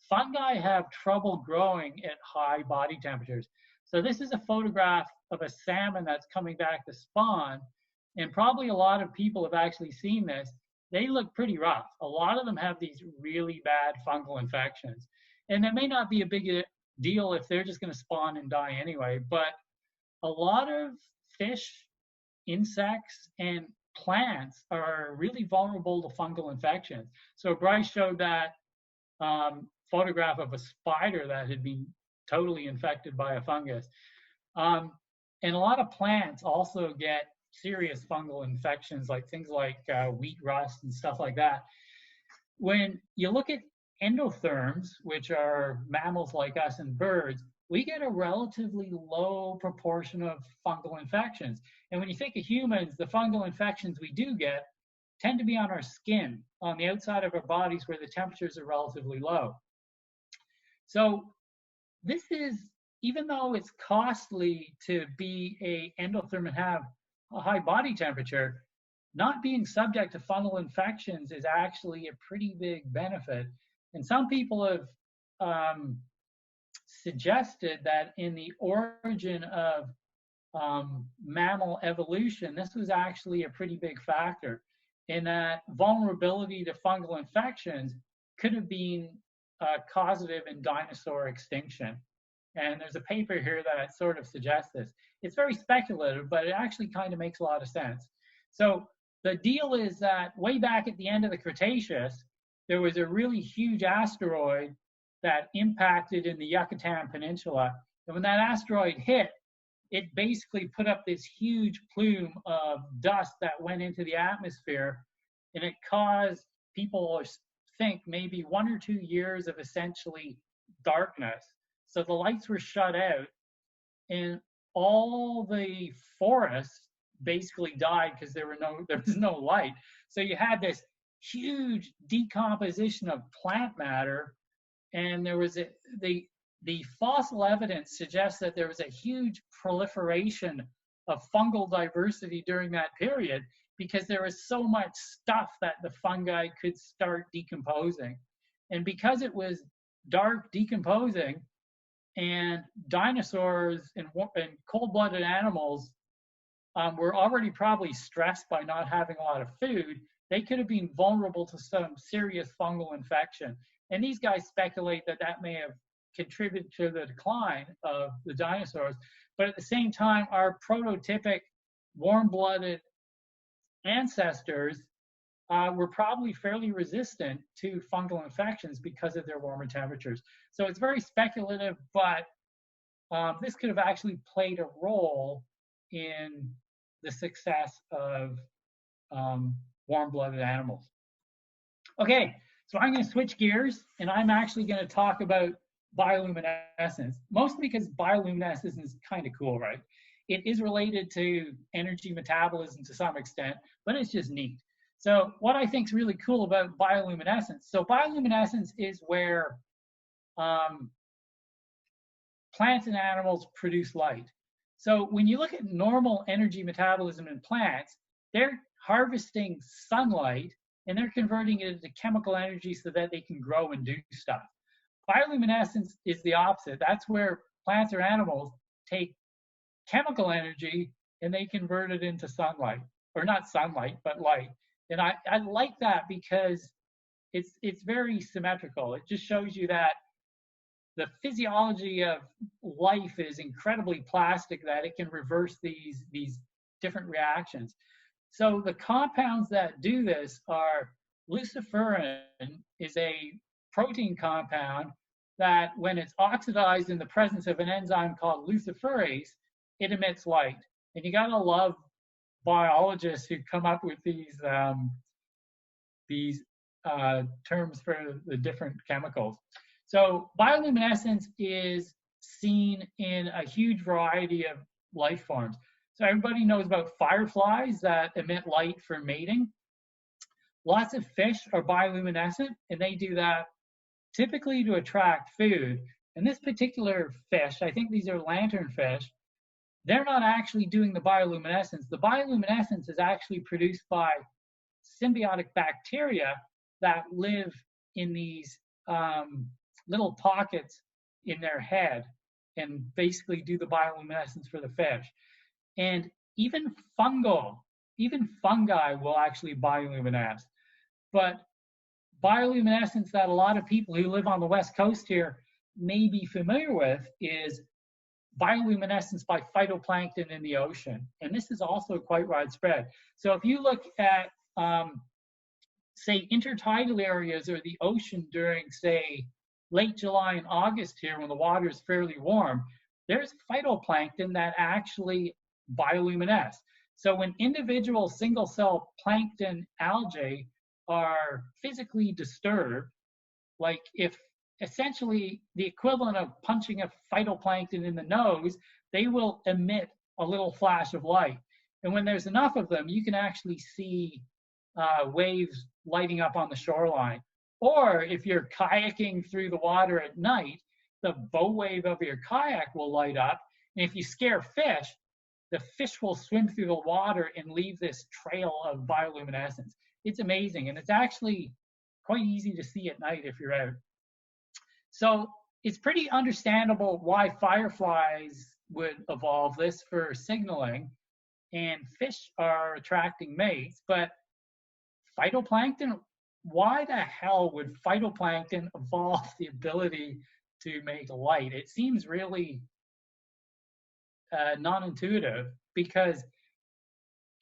Fungi have trouble growing at high body temperatures. So this is a photograph of a salmon that's coming back to spawn, and probably a lot of people have actually seen this. They look pretty rough. A lot of them have these really bad fungal infections. And that may not be a big deal if they're just going to spawn and die anyway, but a lot of fish, insects, and plants are really vulnerable to fungal infections. So Bryce showed that photograph of a spider that had been totally infected by a fungus. And a lot of plants also get serious fungal infections, like things like wheat rust and stuff like that. When you look at endotherms, which are mammals like us and birds, we get a relatively low proportion of fungal infections. And when you think of humans, the fungal infections we do get tend to be on our skin, on the outside of our bodies where the temperatures are relatively low. So this is, even though it's costly to be an endotherm and have a high body temperature, not being subject to fungal infections is actually a pretty big benefit. And some people have suggested that in the origin of mammal evolution, this was actually a pretty big factor, in that vulnerability to fungal infections could have been causative in dinosaur extinction. And there's a paper here that sort of suggests this. It's very speculative, but it actually kind of makes a lot of sense. So the deal is that way back at the end of the Cretaceous, there was a really huge asteroid that impacted in the Yucatan Peninsula. And when that asteroid hit, it basically put up this huge plume of dust that went into the atmosphere, and it caused people to think maybe 1 or 2 years of essentially darkness. So the lights were shut out, and all the forests basically died because there was no light. So you had this huge decomposition of plant matter, and there was the fossil evidence suggests that there was a huge proliferation of fungal diversity during that period because there was so much stuff that the fungi could start decomposing. And because it was dark decomposing, and dinosaurs and cold-blooded animals were already probably stressed by not having a lot of food, they could have been vulnerable to some serious fungal infection. And these guys speculate that that may have contributed to the decline of the dinosaurs. But at the same time, our prototypic warm-blooded ancestors were probably fairly resistant to fungal infections because of their warmer temperatures. So it's very speculative, but this could have actually played a role in the success of warm-blooded animals. Okay, so I'm going to switch gears, and I'm actually going to talk about bioluminescence, mostly because bioluminescence is kind of cool, right? It is related to energy metabolism to some extent, but it's just neat. So what I think is really cool about bioluminescence, so bioluminescence is where plants and animals produce light. So when you look at normal energy metabolism in plants, they're harvesting sunlight and they're converting it into chemical energy so that they can grow and do stuff. Bioluminescence is the opposite. That's where plants or animals take chemical energy and they convert it into sunlight, or not sunlight, but light. And I like that because it's very symmetrical. It just shows you that the physiology of life is incredibly plastic, that it can reverse these different reactions. So the compounds that do this are luciferin is a protein compound that when it's oxidized in the presence of an enzyme called luciferase, it emits light. And you gotta love biologists who come up with these terms for the different chemicals. So bioluminescence is seen in a huge variety of life forms. So everybody knows about fireflies that emit light for mating. Lots of fish are bioluminescent, and they do that typically to attract food. And this particular fish, I think these are lanternfish, they're not actually doing the bioluminescence. The bioluminescence is actually produced by symbiotic bacteria that live in these little pockets in their head and basically do the bioluminescence for the fish. And even fungi will actually bioluminesce. But bioluminescence that a lot of people who live on the West Coast here may be familiar with is bioluminescence by phytoplankton in the ocean. And this is also quite widespread. So if you look at, say, intertidal areas or the ocean during, say, late July and August here when the water is fairly warm, there's phytoplankton that actually bioluminesce. So when individual single-cell plankton algae are physically disturbed, like if essentially the equivalent of punching a phytoplankton in the nose, they will emit a little flash of light. And when there's enough of them, you can actually see waves lighting up on the shoreline. Or if you're kayaking through the water at night, the bow wave of your kayak will light up. And if you scare fish, the fish will swim through the water and leave this trail of bioluminescence. It's amazing, and it's actually quite easy to see at night if you're out. So it's pretty understandable why fireflies would evolve this for signaling, and fish are attracting mates, but phytoplankton, why the hell would phytoplankton evolve the ability to make light? It seems really non-intuitive, because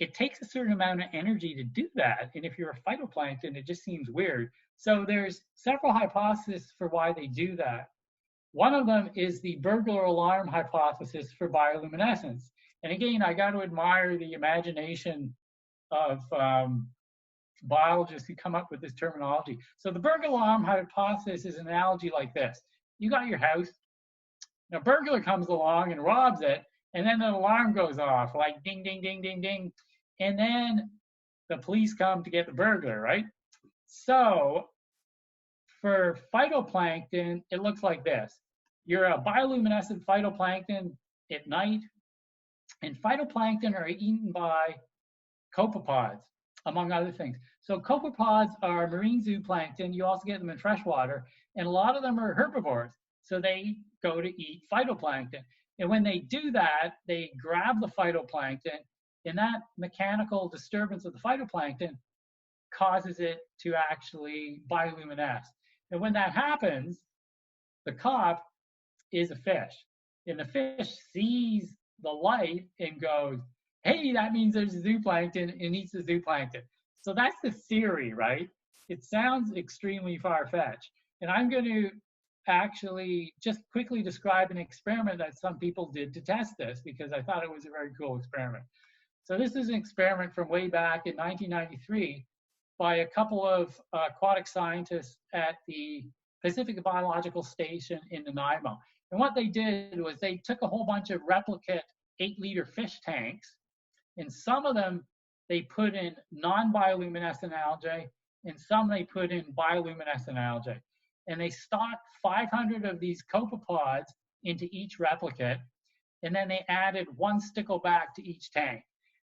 it takes a certain amount of energy to do that. And if you're a phytoplankton, it just seems weird. So there's several hypotheses for why they do that. One of them is the burglar alarm hypothesis for bioluminescence. And again, I got to admire the imagination of biologists who come up with this terminology. So the burglar alarm hypothesis is an analogy like this. You got your house, a burglar comes along and robs it, and then the alarm goes off, like ding, ding, ding, ding, ding. And then the police come to get the burglar, right? So for phytoplankton, it looks like this. You're a bioluminescent phytoplankton at night, and phytoplankton are eaten by copepods, among other things. So copepods are marine zooplankton. You also get them in freshwater, and a lot of them are herbivores. So they go to eat phytoplankton. And when they do that, they grab the phytoplankton, and that mechanical disturbance of the phytoplankton causes it to actually bioluminesce. And when that happens, the cop is a fish. And the fish sees the light and goes, hey, that means there's a zooplankton, and eats the zooplankton. So that's the theory, right? It sounds extremely far-fetched. And I'm going to actually just quickly describe an experiment that some people did to test this, because I thought it was a very cool experiment. So this is an experiment from way back in 1993 by a couple of aquatic scientists at the Pacific Biological Station in Nanaimo. And what they did was they took a whole bunch of replicate 8-liter fish tanks, and some of them they put in non-bioluminescent algae, and some they put in bioluminescent algae. And they stocked 500 of these copepods into each replicate, and then they added 1 stickleback to each tank.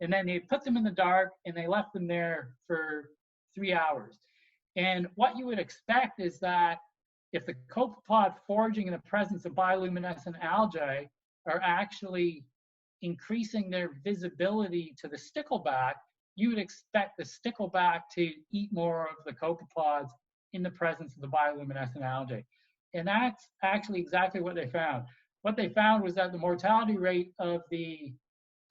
And then they put them in the dark, and they left them there for 3 hours. And what you would expect is that if the copepod foraging in the presence of bioluminescent algae are actually increasing their visibility to the stickleback, you would expect the stickleback to eat more of the copepods in the presence of the bioluminescent algae. And that's actually exactly what they found. What they found was that the mortality rate of the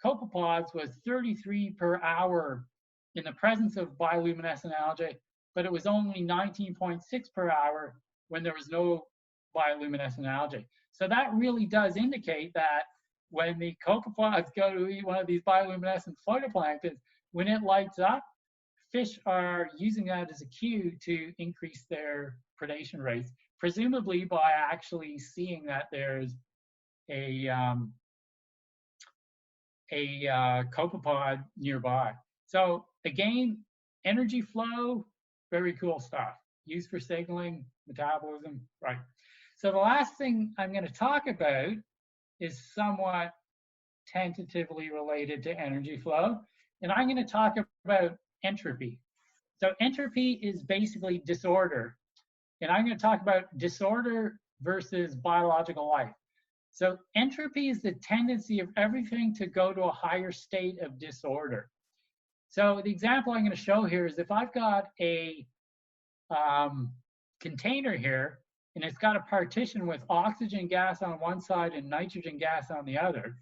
copepods was 33 per hour in the presence of bioluminescent algae, but it was only 19.6 per hour when there was no bioluminescent algae. So that really does indicate that when the copepods go to eat one of these bioluminescent phytoplanktons, when it lights up, fish are using that as a cue to increase their predation rates, presumably by actually seeing that there's a copepod nearby. So again, energy flow, very cool stuff. Used for signaling, metabolism, right. So the last thing I'm going to talk about is somewhat tentatively related to energy flow, and I'm going to talk about entropy. So entropy is basically disorder, and I'm going to talk about disorder versus biological life. So entropy is the tendency of everything to go to a higher state of disorder. So the example I'm going to show here is if I've got a container here, and it's got a partition with oxygen gas on one side and nitrogen gas on the other.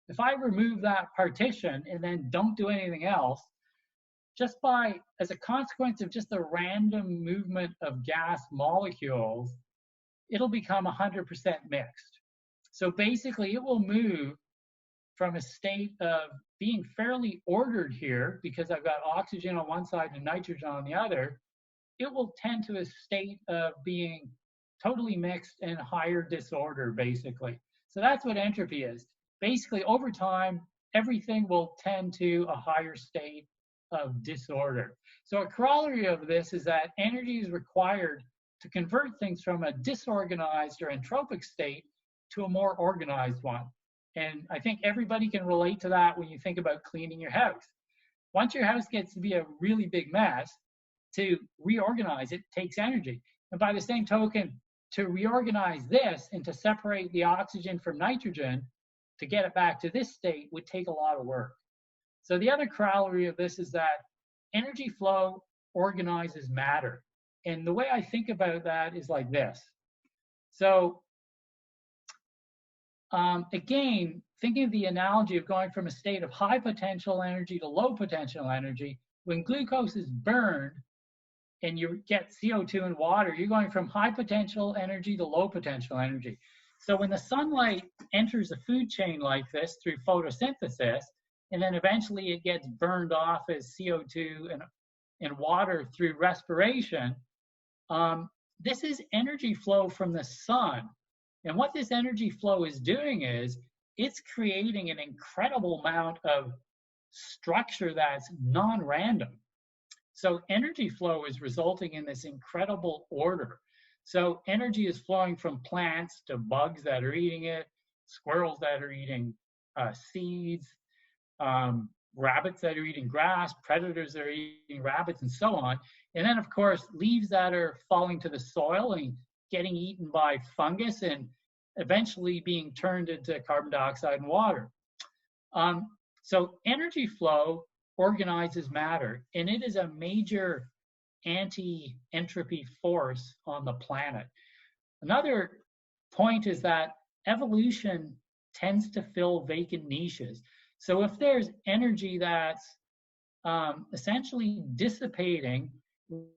If I remove that partition and then don't do anything else, just by, as a consequence of just the random movement of gas molecules, it'll become 100% mixed. So basically it will move from a state of being fairly ordered here, because I've got oxygen on one side and nitrogen on the other, it will tend to a state of being totally mixed and higher disorder, basically. So that's what entropy is. Basically, over time, everything will tend to a higher state of disorder. So a corollary of this is that energy is required to convert things from a disorganized or entropic state to a more organized one. And I think everybody can relate to that when you think about cleaning your house. Once your house gets to be a really big mess, to reorganize it takes energy. And by the same token, to reorganize this and to separate the oxygen from nitrogen to get it back to this state would take a lot of work. So the other corollary of this is that energy flow organizes matter. And the way I think about that is like this. So again, thinking of the analogy of going from a state of high potential energy to low potential energy, when glucose is burned and you get CO2 and water, you're going from high potential energy to low potential energy. So when the sunlight enters the food chain like this through photosynthesis, and then eventually it gets burned off as CO2 and water through respiration, this is energy flow from the sun. And what this energy flow is doing is it's creating an incredible amount of structure that's non-random. So energy flow is resulting in this incredible order. So energy is flowing from plants to bugs that are eating it, squirrels that are eating seeds, rabbits that are eating grass, predators that are eating rabbits, and so on. And then, of course, leaves that are falling to the soil and getting eaten by fungus and eventually being turned into carbon dioxide and water. So energy flow organizes matter, and it is a major anti-entropy force on the planet. Another point is that evolution tends to fill vacant niches. So if there's energy that's essentially dissipating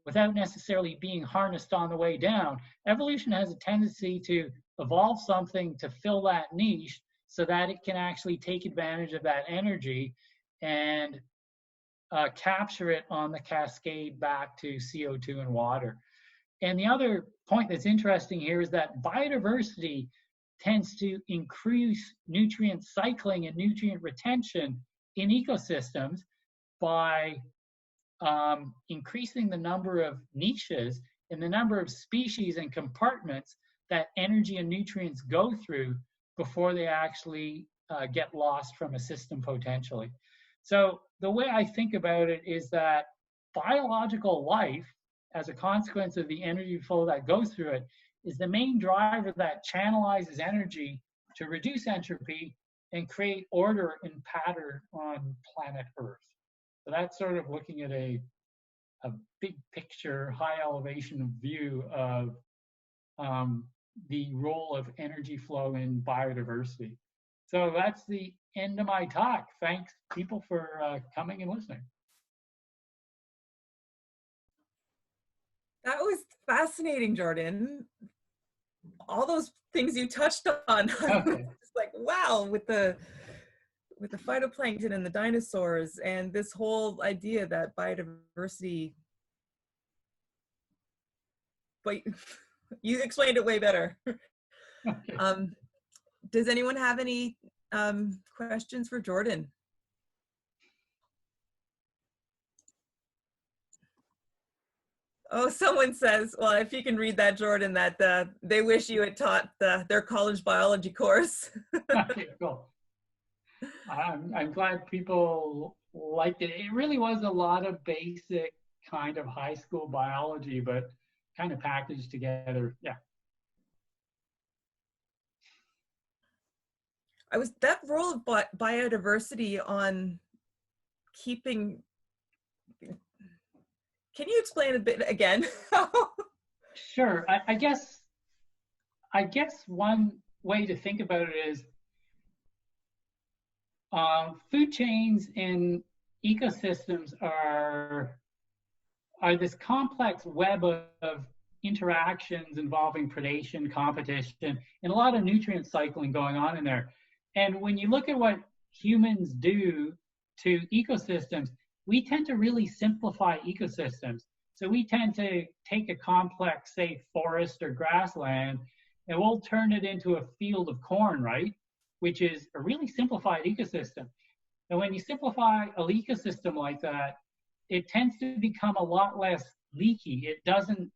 without necessarily being harnessed on the way down, evolution has a tendency to evolve something to fill that niche so that it can actually take advantage of that energy and capture it on the cascade back to CO2 and water. And the other point that's interesting here is that biodiversity tends to increase nutrient cycling and nutrient retention in ecosystems by increasing the number of niches and the number of species and compartments that energy and nutrients go through before they actually get lost from a system potentially. So the way I think about it is that biological life, as a consequence of the energy flow that goes through it, is the main driver that channelizes energy to reduce entropy and create order and pattern on planet Earth. So that's sort of looking at a big picture, high elevation view of the role of energy flow in biodiversity. So that's the end of my talk. Thanks, people, for coming and listening. That was fascinating, Jordan. All those things you touched on. Okay. Just like, wow, with the phytoplankton and the dinosaurs and this whole idea that biodiversity, but you explained it way better. Okay. Does anyone have any questions for Jordan? Oh, someone says, well, if you can read that, Jordan, that they wish you had taught their college biology course. Okay, cool. I'm glad people liked it. It really was a lot of basic kind of high school biology, but kind of packaged together. Yeah. That role of biodiversity on keeping, can you explain a bit again? Sure. I guess one way to think about it is food chains in ecosystems are this complex web of interactions involving predation, competition, and a lot of nutrient cycling going on in there. And when you look at what humans do to ecosystems, we tend to really simplify ecosystems. So we tend to take a complex, say, forest or grassland, and we'll turn it into a field of corn, right? Which is a really simplified ecosystem. And when you simplify an ecosystem like that, it tends to become a lot less leaky. It doesn't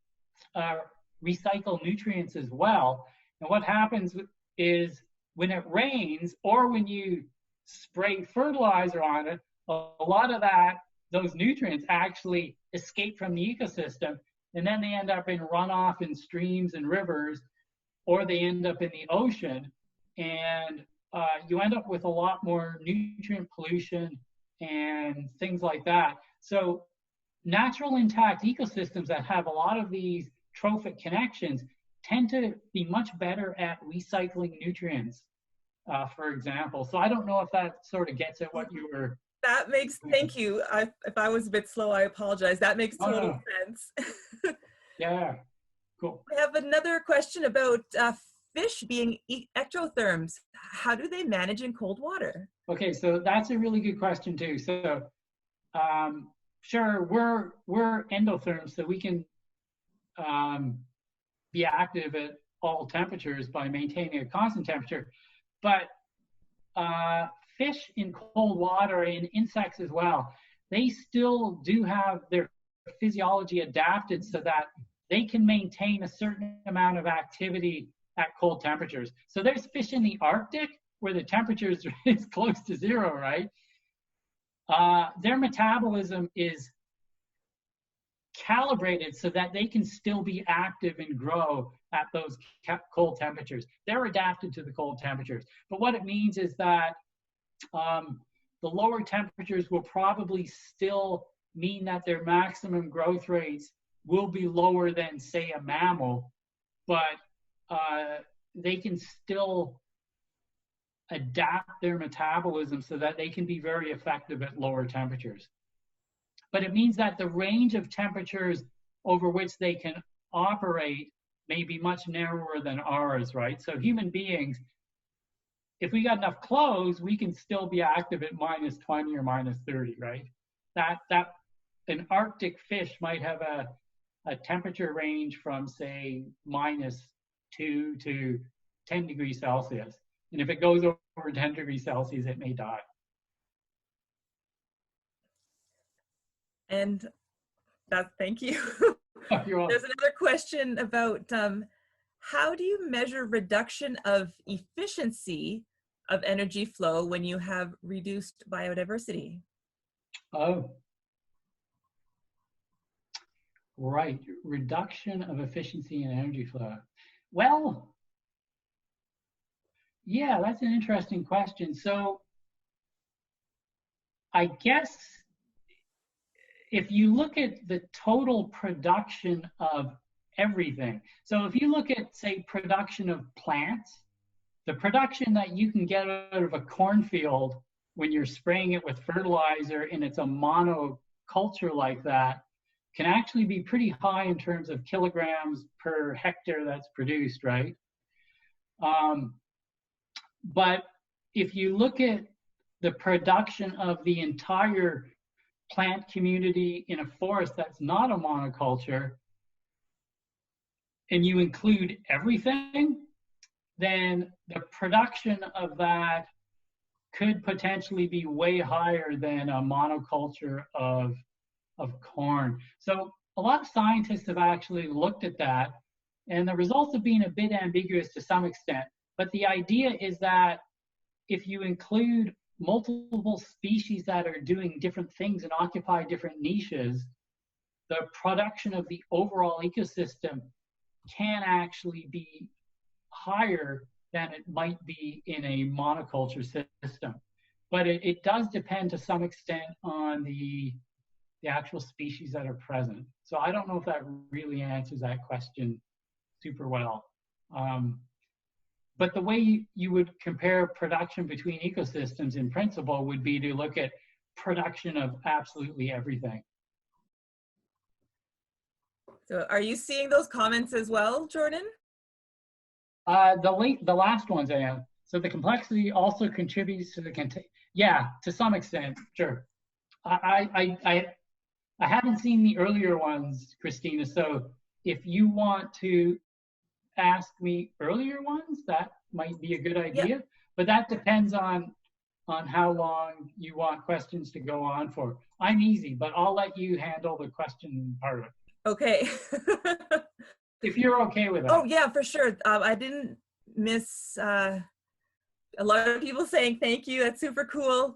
recycle nutrients as well. And what happens is when it rains or when you spray fertilizer on it, a lot of those nutrients actually escape from the ecosystem, and then they end up in runoff in streams and rivers, or they end up in the ocean, and you end up with a lot more nutrient pollution and things like that. So natural intact ecosystems that have a lot of these trophic connections tend to be much better at recycling nutrients. for example. So I don't know if that sort of gets at what you were. That makes, thank you. If I was a bit slow, I apologize. That makes total sense. Yeah, cool. I have another question about fish being ectotherms. How do they manage in cold water? Okay, so that's a really good question too. So sure, we're endotherms, so we can be active at all temperatures by maintaining a constant temperature. But fish in cold water and insects as well, they still do have their physiology adapted so that they can maintain a certain amount of activity at cold temperatures. So there's fish in the Arctic where the temperature is close to zero, right? Their metabolism is calibrated so that they can still be active and grow at those cold temperatures. They're adapted to the cold temperatures. But what it means is that the lower temperatures will probably still mean that their maximum growth rates will be lower than, say, a mammal, but they can still adapt their metabolism so that they can be very effective at lower temperatures. But it means that the range of temperatures over which they can operate may be much narrower than ours, right? So human beings, if we got enough clothes, we can still be active at -20 or -30, right? That an Arctic fish might have a temperature range from, say, -2 to 10 degrees Celsius. And if it goes over 10 degrees Celsius, it may die. And thank you. You're welcome. There's another question about how do you measure reduction of efficiency of energy flow when you have reduced biodiversity? Oh, right. Reduction of efficiency in energy flow. Well, yeah, that's an interesting question. So I guess if you look at the total production of everything, so if you look at, say, production of plants, the production that you can get out of a cornfield when you're spraying it with fertilizer and it's a monoculture like that can actually be pretty high in terms of kilograms per hectare that's produced, right? But if you look at the production of the entire plant community in a forest that's not a monoculture, and you include everything, then the production of that could potentially be way higher than a monoculture of corn. So a lot of scientists have actually looked at that, and the results have been a bit ambiguous to some extent. But the idea is that if you include multiple species that are doing different things and occupy different niches, the production of the overall ecosystem can actually be higher than it might be in a monoculture system. But it does depend to some extent on the actual species that are present. So I don't know if that really answers that question super well. But the way you would compare production between ecosystems in principle would be to look at production of absolutely everything. So are you seeing those comments as well, Jordan? The last ones I am. So the complexity also contributes to the yeah, to some extent, sure. I haven't seen the earlier ones, Christina. So if you want to ask me earlier ones, that might be a good idea. Yep. But that depends on how long you want questions to go on for. I'm easy, but I'll let you handle the question part of it. Okay. If you're okay with that. Oh yeah, for sure. I didn't miss a lot of people saying thank you. That's super cool.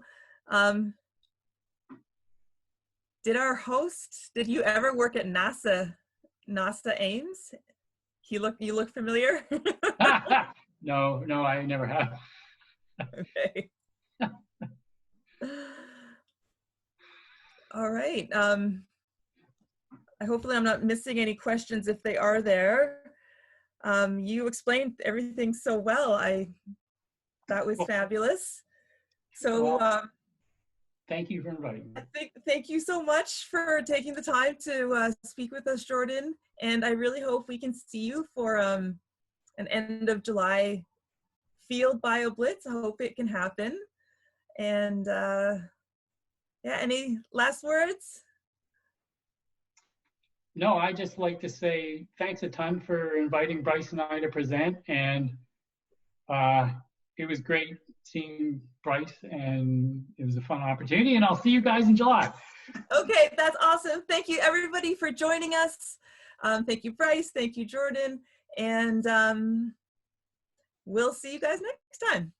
Did you ever work at NASA Ames? You look familiar? No, I never have. Okay. All right. Hopefully I'm not missing any questions if they are there. You explained everything so well. That was Cool. fabulous. So Well, thank you for inviting me. thank you so much for taking the time to speak with us, Jordan. And I really hope we can see you for an end of July field BioBlitz. I hope it can happen. And yeah, any last words? No, I just like to say thanks a ton for inviting Bryce and I to present. And it was great seeing Bryce, and it was a fun opportunity. And I'll see you guys in July. Okay, that's awesome. Thank you, everybody, for joining us. Thank you, Bryce. Thank you, Jordan. And we'll see you guys next time.